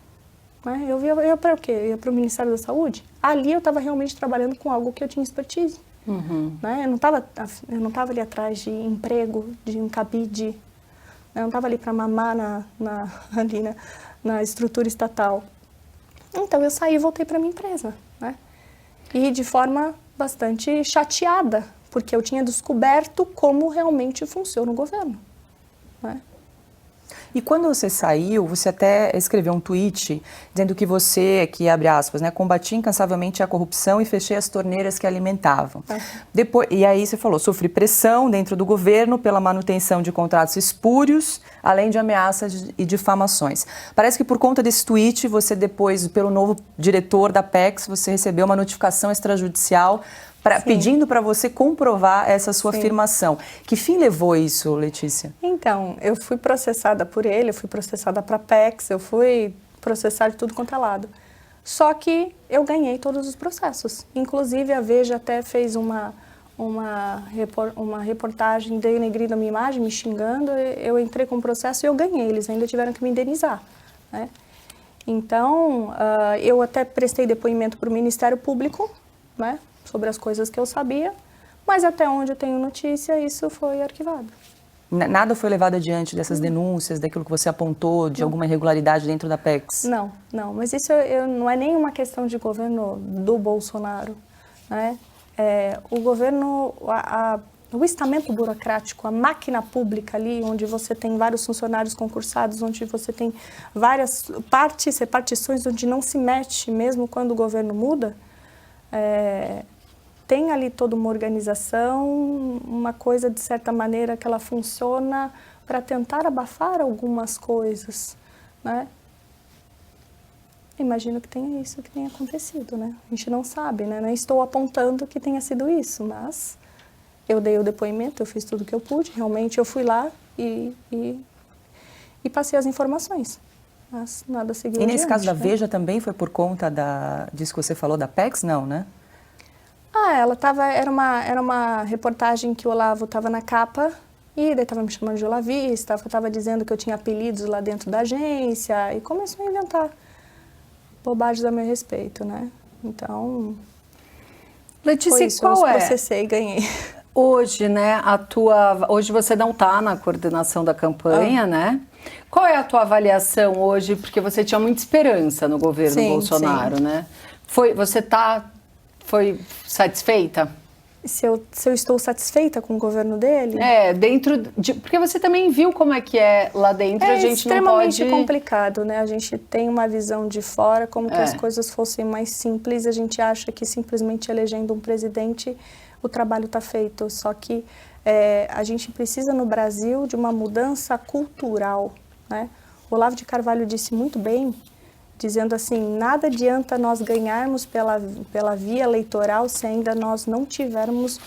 Né? Eu ia para o quê? Eu ia para o Ministério da Saúde. Ali eu estava realmente trabalhando com algo que eu tinha expertise. Né? Eu não estava ali atrás de emprego, de um cabide. Eu não estava ali para mamar ali na estrutura estatal. Então eu saí e voltei para minha empresa. Né? E de forma bastante chateada, porque eu tinha descoberto como realmente funciona o governo. Né? E quando você saiu, você até escreveu um tweet dizendo que você, que abre aspas, né, combatia incansavelmente a corrupção e fechei as torneiras que alimentavam. Depois, e aí você falou, sofri pressão dentro do governo pela manutenção de contratos espúrios, além de ameaças e difamações. Parece que por conta desse tweet, você depois, pelo novo diretor da Apex, você recebeu uma notificação extrajudicial pedindo para você comprovar essa sua afirmação. Que fim levou isso, Letícia? Então, eu fui processada por ele, eu fui processada para a Apex, eu fui processada de tudo quanto é lado. Só que eu ganhei todos os processos. Inclusive, a Veja até fez uma reportagem denegrindo a minha imagem, me xingando. Eu entrei com o processo e eu ganhei. Eles ainda tiveram que me indenizar, né? Então, eu até prestei depoimento para o Ministério Público, né, sobre as coisas que eu sabia, mas até onde eu tenho notícia, isso foi arquivado. Nada foi levado adiante dessas denúncias, daquilo que você apontou, de alguma irregularidade dentro da Apex? Não, mas isso não é nem uma questão de governo do Bolsonaro, né? O governo, o estamento burocrático, a máquina pública ali, onde você tem vários funcionários concursados, onde você tem várias repartições, onde não se mexe mesmo quando o governo muda, tem ali toda uma organização, uma coisa de certa maneira que ela funciona para tentar abafar algumas coisas, né? Imagino que tenha isso que tenha acontecido, né? A gente não sabe, né? Não estou apontando que tenha sido isso, mas eu dei o depoimento, eu fiz tudo o que eu pude, realmente eu fui lá e passei as informações, mas nada seguiu E nesse adiante, caso da né? Veja também foi por conta disso que você falou da Apex? Não, né? Era uma reportagem que o Olavo estava na capa e daí estava me chamando de olavista, estava dizendo que eu tinha apelidos lá dentro da agência e começou a inventar bobagens a meu respeito, né? Então, Letícia, isso, qual eu é? processei e ganhei. Hoje, né, hoje você não está na coordenação da campanha, né? Qual é a tua avaliação hoje? Porque você tinha muita esperança no governo Bolsonaro, né? Você foi satisfeita? Se eu estou satisfeita com o governo dele? Porque você também viu como é que é lá dentro, a gente não pode... É extremamente complicado, né? A gente tem uma visão de fora, como que as coisas fossem mais simples, a gente acha que simplesmente elegendo um presidente o trabalho está feito, só que a gente precisa no Brasil de uma mudança cultural, né? O Olavo de Carvalho disse muito bem, dizendo assim, nada adianta nós ganharmos pela via eleitoral se ainda nós não tivermos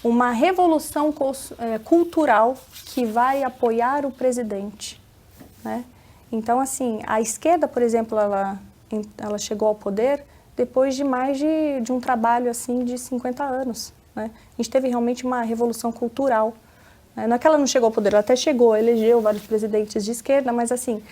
uma revolução cultural que vai apoiar o presidente, né? Então, assim, a esquerda, por exemplo, ela chegou ao poder depois de mais de um trabalho assim de 50 anos, né? A gente teve realmente uma revolução cultural, né? Não é que ela não chegou ao poder, ela até chegou, elegeu vários presidentes de esquerda, mas assim,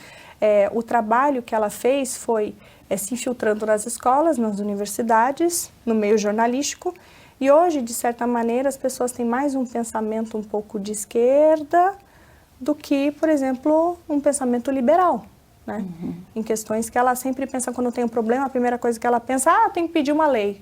o trabalho que ela fez foi se infiltrando nas escolas, nas universidades, no meio jornalístico, e hoje, de certa maneira, as pessoas têm mais um pensamento um pouco de esquerda do que, por exemplo, um pensamento liberal, né? Em questões que ela sempre pensa quando tem um problema, a primeira coisa que ela pensa, tem que pedir uma lei,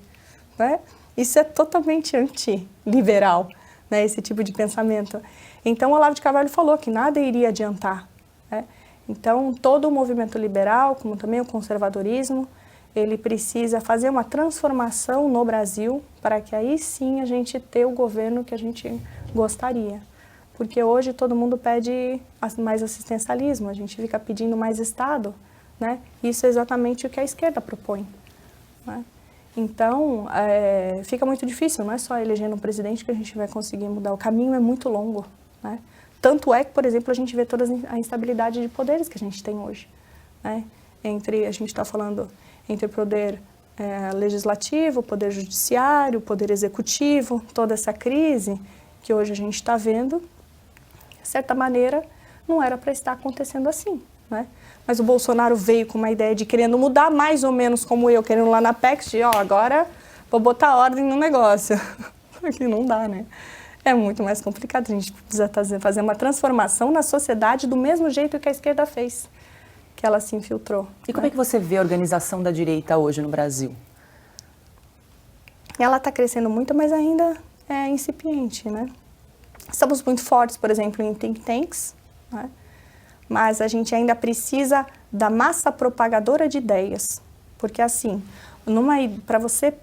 né? Isso é totalmente anti-liberal, né? Esse tipo de pensamento. Então, o Olavo de Carvalho falou que nada iria adiantar, né? Então, todo o movimento liberal, como também o conservadorismo, ele precisa fazer uma transformação no Brasil para que aí sim a gente tenha o governo que a gente gostaria. Porque hoje todo mundo pede mais assistencialismo, a gente fica pedindo mais Estado, né? Isso é exatamente o que a esquerda propõe, né? Então, fica muito difícil, não é só elegendo um presidente que a gente vai conseguir mudar, o caminho é muito longo, né? Tanto é que, por exemplo, a gente vê toda a instabilidade de poderes que a gente tem hoje, né? A gente está falando entre o poder legislativo, o poder judiciário, o poder executivo, toda essa crise que hoje a gente está vendo, de certa maneira, não era para estar acontecendo assim, né? Mas o Bolsonaro veio com uma ideia de querendo mudar, mais ou menos como eu, querendo lá na Apex, de agora vou botar ordem no negócio. Aqui não dá, né? É muito mais complicado, a gente precisa fazer uma transformação na sociedade do mesmo jeito que a esquerda fez, que ela se infiltrou. E como é que você vê a organização da direita hoje no Brasil? Ela está crescendo muito, mas ainda é incipiente, né? Estamos muito fortes, por exemplo, em think tanks, né? mas a gente ainda precisa da massa propagadora de ideias, porque assim, para você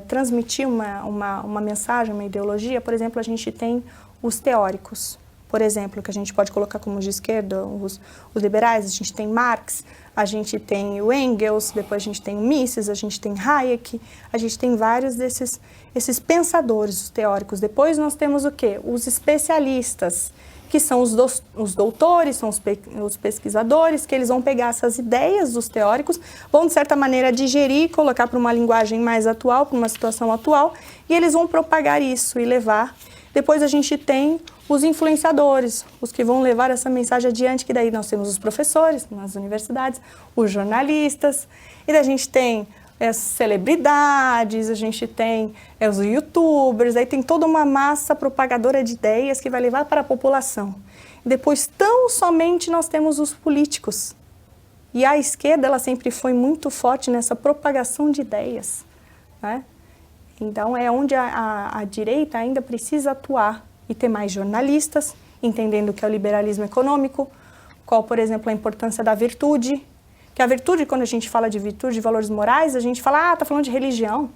transmitir uma mensagem, uma ideologia, por exemplo, a gente tem os teóricos, por exemplo, que a gente pode colocar como de esquerda, os liberais, a gente tem Marx, a gente tem o Engels, depois a gente tem o Mises, a gente tem Hayek, a gente tem vários esses pensadores, os teóricos. Depois nós temos o quê? Os especialistas, que são os doutores, são os pesquisadores, que eles vão pegar essas ideias dos teóricos, vão de certa maneira digerir, colocar para uma linguagem mais atual, para uma situação atual, e eles vão propagar isso e levar. Depois a gente tem os influenciadores, os que vão levar essa mensagem adiante, que daí nós temos os professores nas universidades, os jornalistas, e daí a gente tem as celebridades, a gente tem os youtubers, aí tem toda uma massa propagadora de ideias que vai levar para a população. E depois, tão somente, nós temos os políticos. E a esquerda, ela sempre foi muito forte nessa propagação de ideias, né? Então, é onde a direita ainda precisa atuar e ter mais jornalistas, entendendo o que é o liberalismo econômico, qual, por exemplo, a importância da virtude, que a virtude, quando a gente fala de virtude, de valores morais, a gente fala, tá falando de religião.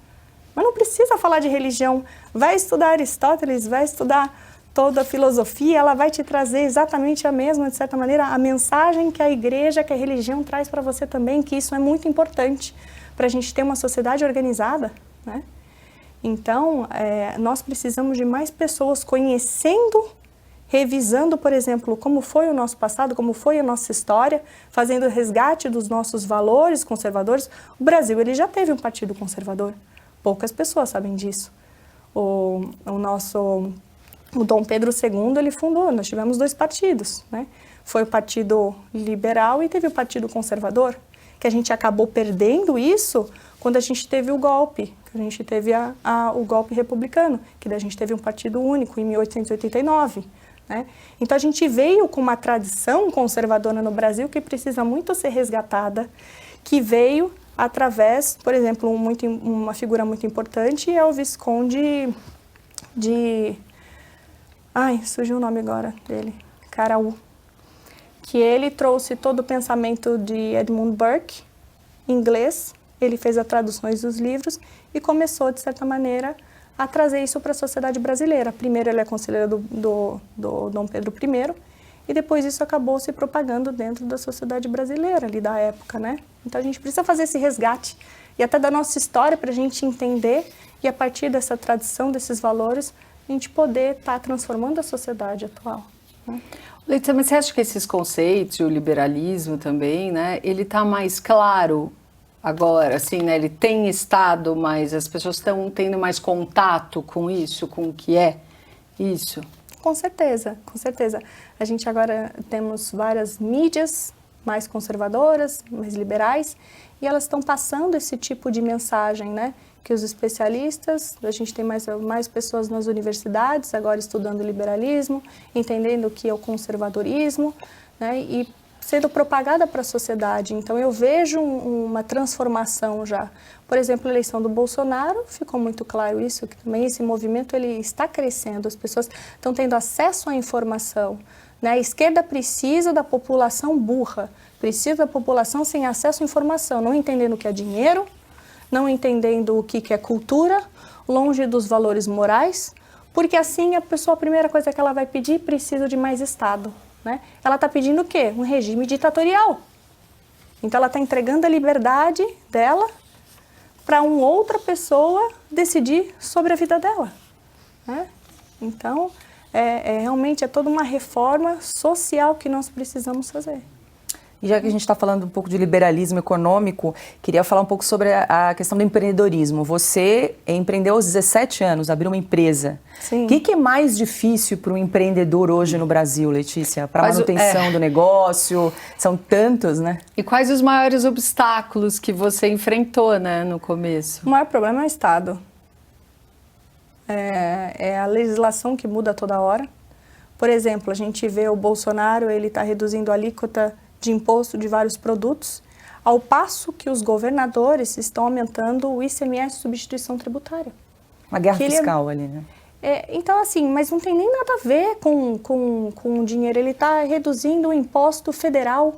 Mas não precisa falar de religião. Vai estudar Aristóteles, vai estudar toda a filosofia, ela vai te trazer exatamente a mesma, de certa maneira, a mensagem que a igreja, que a religião traz para você também, que isso é muito importante para a gente ter uma sociedade organizada, né? Então, nós precisamos de mais pessoas conhecendo, revisando, por exemplo, como foi o nosso passado, como foi a nossa história, fazendo resgate dos nossos valores conservadores. O Brasil, ele já teve um partido conservador. Poucas pessoas sabem disso. O Dom Pedro II, ele fundou, nós tivemos 2 partidos, né? Foi o Partido Liberal e teve o Partido Conservador, que a gente acabou perdendo isso quando a gente teve o golpe, que a gente teve o golpe republicano, que daí a gente teve um partido único em 1889, né? Então a gente veio com uma tradição conservadora no Brasil que precisa muito ser resgatada, que veio através, por exemplo, uma figura muito importante é o Visconde surgiu o nome agora dele, Caraú, que ele trouxe todo o pensamento de Edmund Burke, em inglês, ele fez as traduções dos livros e começou, de certa maneira, a trazer isso para a sociedade brasileira. Primeiro ele é conselheiro do Dom Pedro I, e depois isso acabou se propagando dentro da sociedade brasileira, ali da época, né? Então a gente precisa fazer esse resgate, e até da nossa história, para a gente entender, e a partir dessa tradição, desses valores, a gente poder estar transformando a sociedade atual, né? Letícia, mas você acha que esses conceitos, o liberalismo também, né, ele está mais claro agora, assim, né, ele tem estado mais, as pessoas estão tendo mais contato com isso, com o que é isso? Com certeza, com certeza. A gente agora temos várias mídias mais conservadoras, mais liberais, e elas estão passando esse tipo de mensagem, né? Que os especialistas, a gente tem mais pessoas nas universidades agora estudando liberalismo, entendendo o que é o conservadorismo, né? E sendo propagada para a sociedade. Então eu vejo uma transformação já. Por exemplo, a eleição do Bolsonaro, ficou muito claro isso, que também esse movimento ele está crescendo, as pessoas estão tendo acesso à informação, né? A esquerda precisa da população burra, precisa da população sem acesso à informação, não entendendo o que é dinheiro, não entendendo o que é cultura, longe dos valores morais, porque assim a primeira coisa que ela vai pedir, precisa de mais Estado, né? Ela está pedindo o quê? Um regime ditatorial. Então ela está entregando a liberdade dela para uma outra pessoa decidir sobre a vida dela, né? Então, realmente é toda uma reforma social que nós precisamos fazer. E já que a gente está falando um pouco de liberalismo econômico, queria falar um pouco sobre a questão do empreendedorismo. Você empreendeu aos 17 anos, abriu uma empresa. Sim. O que é mais difícil para um empreendedor hoje no Brasil, Letícia? Para a manutenção do negócio? São tantos, né? E quais os maiores obstáculos que você enfrentou, né, no começo? O maior problema é o Estado. É a legislação que muda toda hora. Por exemplo, a gente vê o Bolsonaro, ele está reduzindo a alíquota de imposto de vários produtos, ao passo que os governadores estão aumentando o ICMS, substituição tributária. Uma guerra fiscal ali, né? Então, assim, mas não tem nem nada a ver com o dinheiro. Ele está reduzindo o imposto federal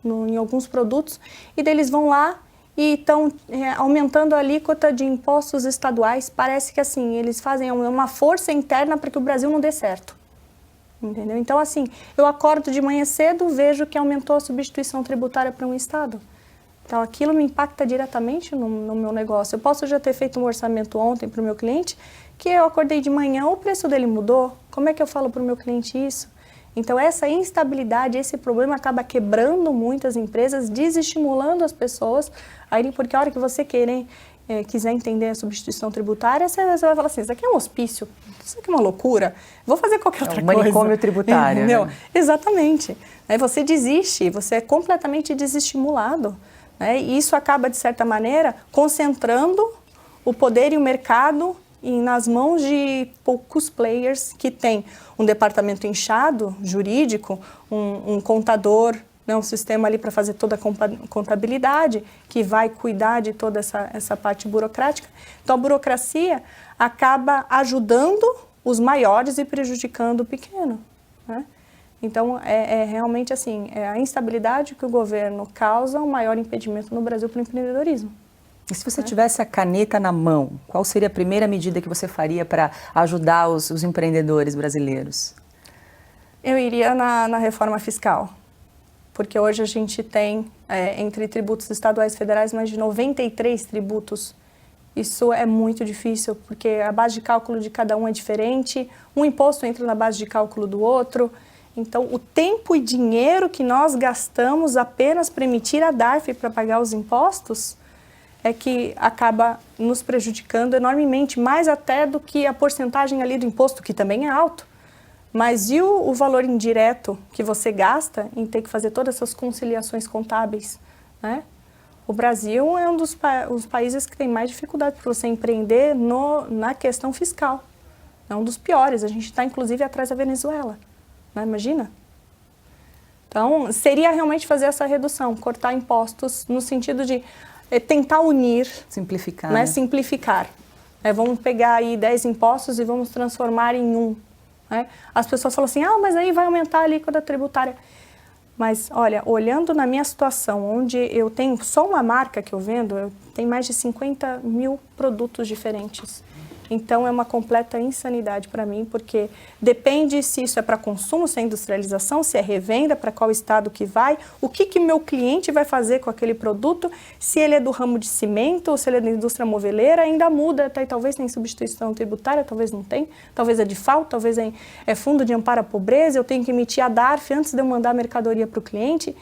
em alguns produtos e daí eles vão lá e estão aumentando a alíquota de impostos estaduais. Parece que, assim, eles fazem uma força interna para que o Brasil não dê certo. Entendeu? Então, assim, eu acordo de manhã cedo, vejo que aumentou a substituição tributária para um estado. Então, aquilo me impacta diretamente no meu negócio. Eu posso já ter feito um orçamento ontem para o meu cliente, que eu acordei de manhã, o preço dele mudou. Como é que eu falo para o meu cliente isso? Então, essa instabilidade, esse problema acaba quebrando muitas empresas, desestimulando as pessoas. Aí, porque a hora que você quiser entender a substituição tributária, você vai falar assim, isso aqui é um hospício, isso aqui é uma loucura, vou fazer qualquer outra coisa. Manicômio tributário. Entendeu? Né? Exatamente. Aí você desiste, você é completamente desestimulado. Né? E isso acaba, de certa maneira, concentrando o poder e o mercado nas mãos de poucos players que têm um departamento inchado, jurídico, um contador, né, um sistema ali para fazer toda a contabilidade, que vai cuidar de toda essa parte burocrática. Então, a burocracia acaba ajudando os maiores e prejudicando o pequeno. Né? Então, realmente assim, a instabilidade que o governo causa um maior impedimento no Brasil para o empreendedorismo. E se você tivesse a caneta na mão, qual seria a primeira medida que você faria para ajudar os empreendedores brasileiros? Eu iria na reforma fiscal, porque hoje a gente tem, entre tributos estaduais e federais, mais de 93 tributos. Isso é muito difícil, porque a base de cálculo de cada um é diferente, um imposto entra na base de cálculo do outro. Então, o tempo e dinheiro que nós gastamos apenas para emitir a DARF para pagar os impostos é que acaba nos prejudicando enormemente, mais até do que a porcentagem ali do imposto, que também é alto. Mas e o valor indireto que você gasta em ter que fazer todas essas conciliações contábeis, né? O Brasil é um dos países que tem mais dificuldade para você empreender na questão fiscal. É um dos piores, a gente está inclusive atrás da Venezuela, né? Imagina? Então, seria realmente fazer essa redução, cortar impostos no sentido de tentar unir, simplificar, né? Simplificar. Vamos pegar aí 10 impostos e vamos transformar em um. Né? As pessoas falam assim, mas aí vai aumentar a alíquota tributária. Mas, olha, olhando na minha situação, onde eu tenho só uma marca que eu vendo, eu tenho mais de 50 mil produtos diferentes. Então, é uma completa insanidade para mim, porque depende se isso é para consumo, se é industrialização, se é revenda, para qual estado que vai, o que meu cliente vai fazer com aquele produto, se ele é do ramo de cimento ou se ele é da indústria moveleira, ainda muda, talvez tem substituição tributária, talvez não tem, talvez é de FAO, talvez é fundo de amparo à pobreza, eu tenho que emitir a DARF antes de eu mandar a mercadoria para o cliente.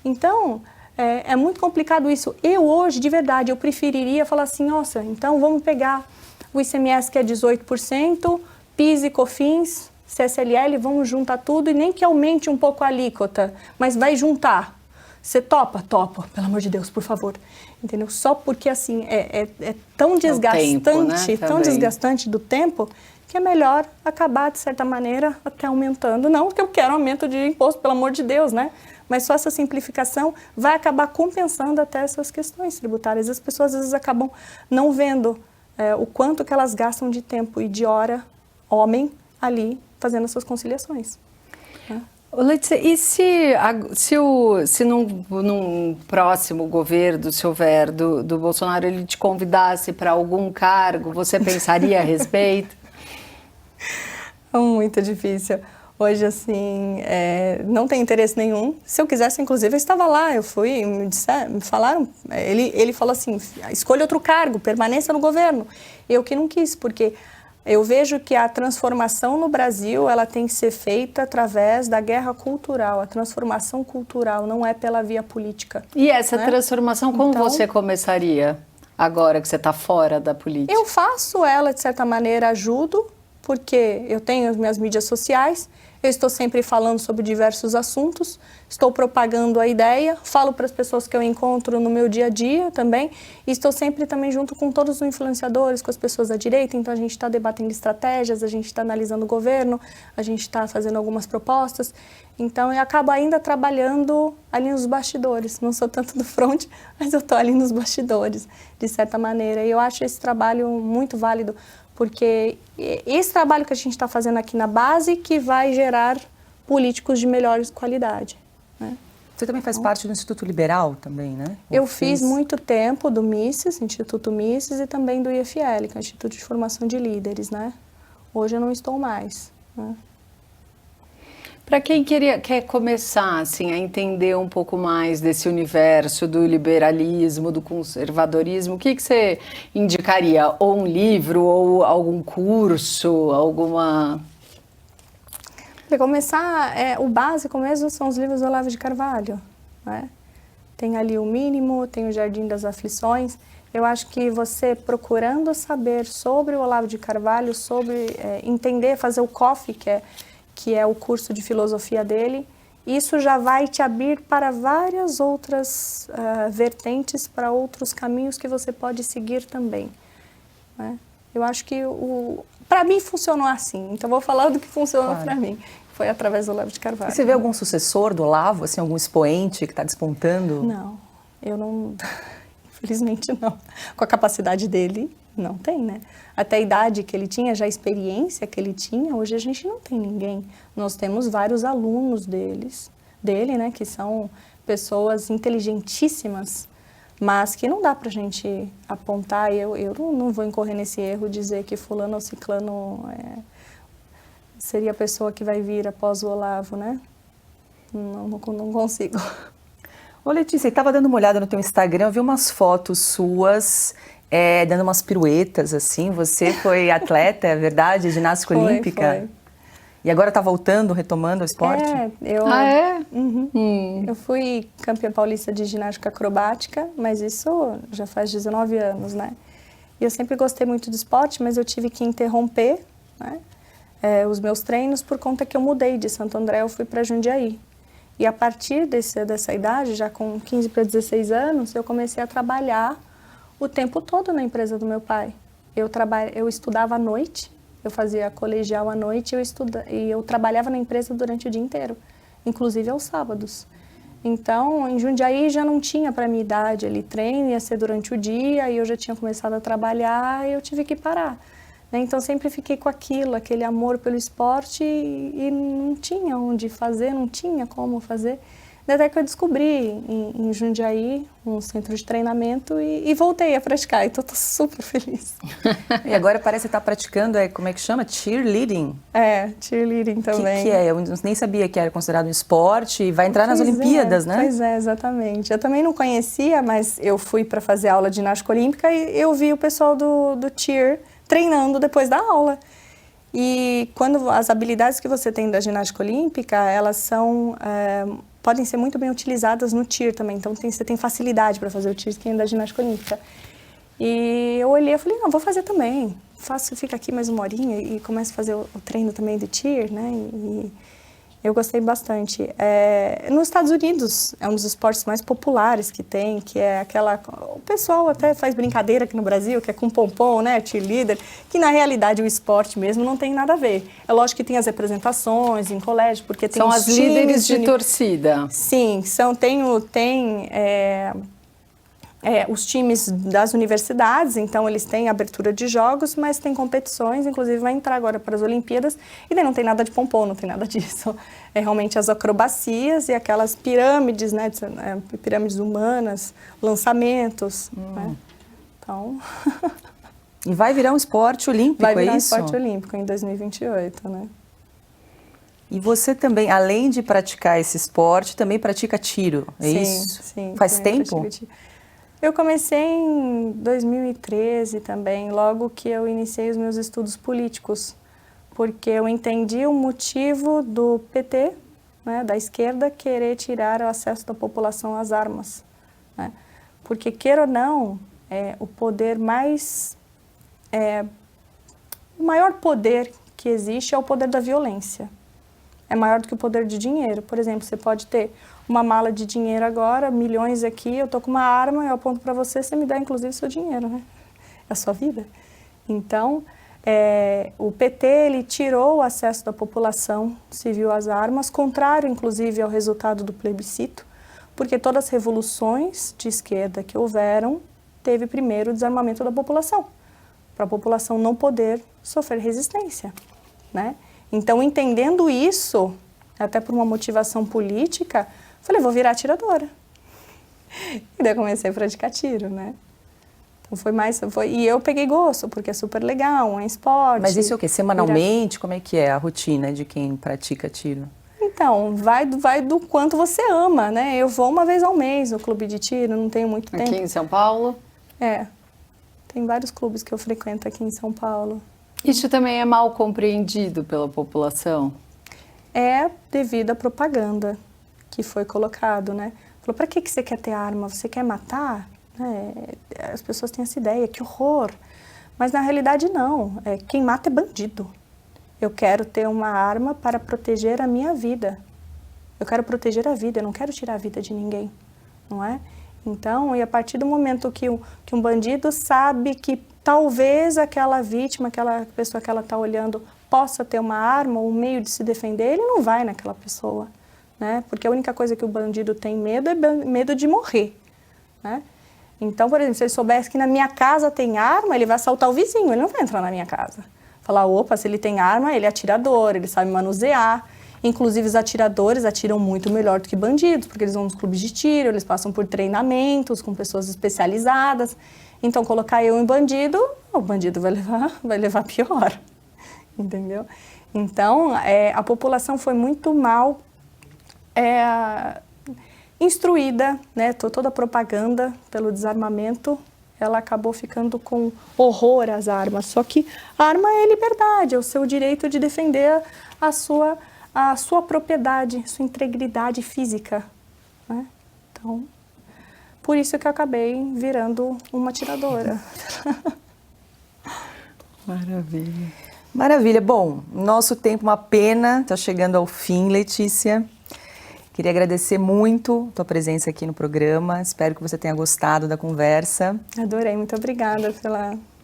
Então, é muito complicado isso. Eu hoje, de verdade, eu preferiria falar assim, nossa, então vamos pegar o ICMS que é 18%, PIS e COFINS, CSLL, vamos juntar tudo e nem que aumente um pouco a alíquota, mas vai juntar. Você topa? Topa, pelo amor de Deus, por favor. Entendeu? Só porque assim, é tão desgastante, tempo, né? tão desgastante do tempo, que é melhor acabar, de certa maneira, até aumentando. Não que eu quero aumento de imposto, pelo amor de Deus, né? Mas só essa simplificação vai acabar compensando até essas questões tributárias. As pessoas às vezes acabam não vendo o quanto que elas gastam de tempo e de hora, homem, ali, fazendo as suas conciliações. Né? Letícia, e se num próximo governo, se houver, do Bolsonaro, ele te convidasse para algum cargo, você pensaria a respeito? É muito difícil. Hoje, assim, não tem interesse nenhum. Se eu quisesse, inclusive, eu estava lá, eu fui, me falaram, ele falou assim, escolha outro cargo, permaneça no governo. Eu que não quis, porque eu vejo que a transformação no Brasil, ela tem que ser feita através da guerra cultural. A transformação cultural não é pela via política. E essa transformação, como então, você começaria agora que você está fora da política? Eu faço ela, de certa maneira, ajudo, porque eu tenho as minhas mídias sociais, eu estou sempre falando sobre diversos assuntos, estou propagando a ideia, falo para as pessoas que eu encontro no meu dia a dia também, e estou sempre também junto com todos os influenciadores, com as pessoas da direita, então a gente está debatendo estratégias, a gente está analisando o governo, a gente está fazendo algumas propostas, então eu acabo ainda trabalhando ali nos bastidores, não sou tanto do front, mas eu estou ali nos bastidores, de certa maneira, e eu acho esse trabalho muito válido, porque esse trabalho que a gente está fazendo aqui na base que vai gerar políticos de melhor qualidade, né? Você também faz parte do Instituto Liberal também, né? Eu fiz muito tempo do Mises, Instituto Mises, e também do IFL, que é o Instituto de Formação de Líderes, né? Hoje eu não estou mais, né? Para quem quer começar assim, a entender um pouco mais desse universo do liberalismo, do conservadorismo, o que você indicaria? Ou um livro, ou algum curso, alguma... Para começar, o básico mesmo são os livros do Olavo de Carvalho, né? Tem ali o Mínimo, tem o Jardim das Aflições. Eu acho que você procurando saber sobre o Olavo de Carvalho, sobre entender, fazer o COF, que é o curso de filosofia dele, isso já vai te abrir para várias outras vertentes, para outros caminhos que você pode seguir também, né? Eu acho que para mim funcionou assim, então vou falar do que funcionou para mim. Foi através do Olavo de Carvalho. E você vê algum sucessor do Olavo, assim, algum expoente que está despontando? Não, eu não, infelizmente não. Com a capacidade dele, não tem, né? Até a idade que ele tinha, já a experiência que ele tinha, hoje a gente não tem ninguém. Nós temos vários alunos dele, né, que são pessoas inteligentíssimas, mas que não dá pra gente apontar. Eu não vou incorrer nesse erro de dizer que fulano ou ciclano seria a pessoa que vai vir após o Olavo, né? Não consigo. Ô Letícia, você estava dando uma olhada no teu Instagram, eu vi umas fotos suas dando umas piruetas, assim. Você foi atleta, é verdade? Ginástica olímpica? Foi. E agora está voltando, retomando o esporte? Eu fui campeã paulista de ginástica acrobática, mas isso já faz 19 anos, né? E eu sempre gostei muito do esporte, mas eu tive que interromper, né, os meus treinos por conta que eu mudei de Santo André, eu fui para Jundiaí. E a partir dessa idade, já com 15 para 16 anos, eu comecei a trabalhar o tempo todo na empresa do meu pai. Eu estudava à noite, eu fazia colegial à noite e eu trabalhava na empresa durante o dia inteiro, inclusive aos sábados. Então, em Jundiaí já não tinha para minha idade ali treino, ia ser durante o dia e eu já tinha começado a trabalhar e eu tive que parar, né? Então, sempre fiquei com aquele amor pelo esporte e não tinha onde fazer, não tinha como fazer. Até que eu descobri em Jundiaí um centro de treinamento e voltei a praticar, então estou super feliz. E agora parece que está praticando, como é que chama? Cheerleading? Cheerleading também. O que é? Eu nem sabia que era considerado um esporte e vai entrar nas Olimpíadas, né? Pois é, exatamente. Eu também não conhecia, mas eu fui para fazer aula de ginástica olímpica e eu vi o pessoal do cheer treinando depois da aula. E quando as habilidades que você tem da ginástica olímpica, elas são... podem ser muito bem utilizadas no cheer também, então você tem facilidade para fazer o cheer que é da ginástica olímpica. E eu olhei e falei, não, vou fazer também. Fica aqui mais uma horinha e começo a fazer o treino também de cheer, né? E eu gostei bastante. Nos Estados Unidos, é um dos esportes mais populares que tem, que é aquela... O pessoal até faz brincadeira aqui no Brasil, que é com pompom, né? Cheerleader, que na realidade o esporte mesmo não tem nada a ver. É lógico que tem as representações em colégio, porque tem são as líderes de torcida. Sim, tem os times das universidades, então eles têm abertura de jogos, mas tem competições, inclusive vai entrar agora para as Olimpíadas, e daí não tem nada de pompom, não tem nada disso. É realmente as acrobacias e aquelas pirâmides, né, pirâmides humanas, lançamentos, né? Então... E vai virar um esporte olímpico, vai virar é isso? um esporte olímpico em 2028, né? E você também, além de praticar esse esporte, também pratica tiro, é isso? Sim. Faz tempo? Eu comecei em 2013 também, logo que eu iniciei os meus estudos políticos, porque eu entendi o motivo do PT, né, da esquerda, querer tirar o acesso da população às armas, né? Porque, queira ou não, o poder o maior poder que existe é o poder da violência. É maior do que o poder de dinheiro. Por exemplo, você pode ter uma mala de dinheiro agora, milhões aqui, eu tô com uma arma, eu aponto para você, você me dá inclusive seu dinheiro, né? É a sua vida. Então, o PT, ele tirou o acesso da população civil às armas, contrário inclusive ao resultado do plebiscito, porque todas as revoluções de esquerda que houveram, teve primeiro o desarmamento da população. para a população não poder sofrer resistência, né? Então, entendendo isso, até por uma motivação política, falei, vou virar atiradora. E daí eu comecei a praticar tiro, né? Então e eu peguei gosto, porque é super legal, é esporte. Mas isso é o quê? Semanalmente? Como é que é a rotina de quem pratica tiro? Então, vai do quanto você ama, né? Eu vou uma vez ao mês no clube de tiro, não tenho muito tempo. Aqui em São Paulo? É, tem vários clubes que eu frequento aqui em São Paulo. Isso também é mal compreendido pela população? É devido à propaganda que foi colocado, né? Falou, para que você quer ter arma? Você quer matar? As pessoas têm essa ideia, que horror. Mas na realidade não, quem mata é bandido. Eu quero ter uma arma para proteger a minha vida. Eu quero proteger a vida, eu não quero tirar a vida de ninguém, não é? Então, e a partir do momento que um bandido sabe que talvez aquela vítima, aquela pessoa que ela está olhando, possa ter uma arma, um meio de se defender, ele não vai naquela pessoa, né? Porque a única coisa que o bandido tem medo é medo de morrer, né? Então, por exemplo, se ele soubesse que na minha casa tem arma, ele vai assaltar o vizinho, ele não vai entrar na minha casa. Falar, opa, se ele tem arma, ele é atirador, ele sabe manusear. Inclusive, os atiradores atiram muito melhor do que bandidos, porque eles vão nos clubes de tiro, eles passam por treinamentos com pessoas especializadas. Então, colocar eu em bandido, o bandido vai levar pior, entendeu? Então, a população foi muito mal instruída, né? Toda a propaganda pelo desarmamento, ela acabou ficando com horror às armas. Só que a arma é liberdade, é o seu direito de defender a sua propriedade, sua integridade física, né? Então, por isso que eu acabei virando uma atiradora. Maravilha. Maravilha. Bom, nosso tempo, uma pena, está chegando ao fim, Letícia. Queria agradecer muito a tua presença aqui no programa. Espero que você tenha gostado da conversa. Adorei, muito obrigada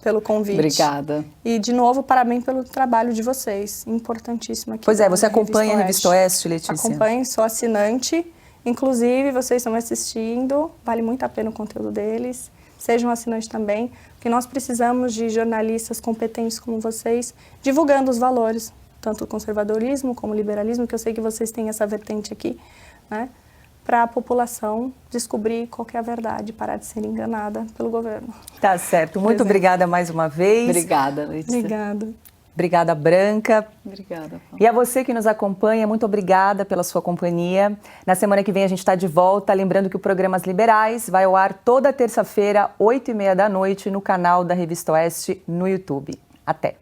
pelo convite. Obrigada. E, de novo, parabéns pelo trabalho de vocês. Importantíssimo aqui. Pois é, você acompanha a Revista Oeste, Letícia? Acompanho, sou assinante. Inclusive, vocês estão assistindo, vale muito a pena o conteúdo deles. Sejam assinantes também, porque nós precisamos de jornalistas competentes como vocês, divulgando os valores, tanto o conservadorismo como o liberalismo, que eu sei que vocês têm essa vertente aqui, né? Para a população descobrir qual que é a verdade, parar de ser enganada pelo governo. Tá certo. Muito obrigada mais uma vez. Obrigada, Letícia. Obrigada. Obrigada, Branca. Obrigada, Paula. E a você que nos acompanha, muito obrigada pela sua companhia. Na semana que vem a gente está de volta. Lembrando que o programa As Liberais vai ao ar toda terça-feira, 20h30 da noite, no canal da Revista Oeste no YouTube. Até!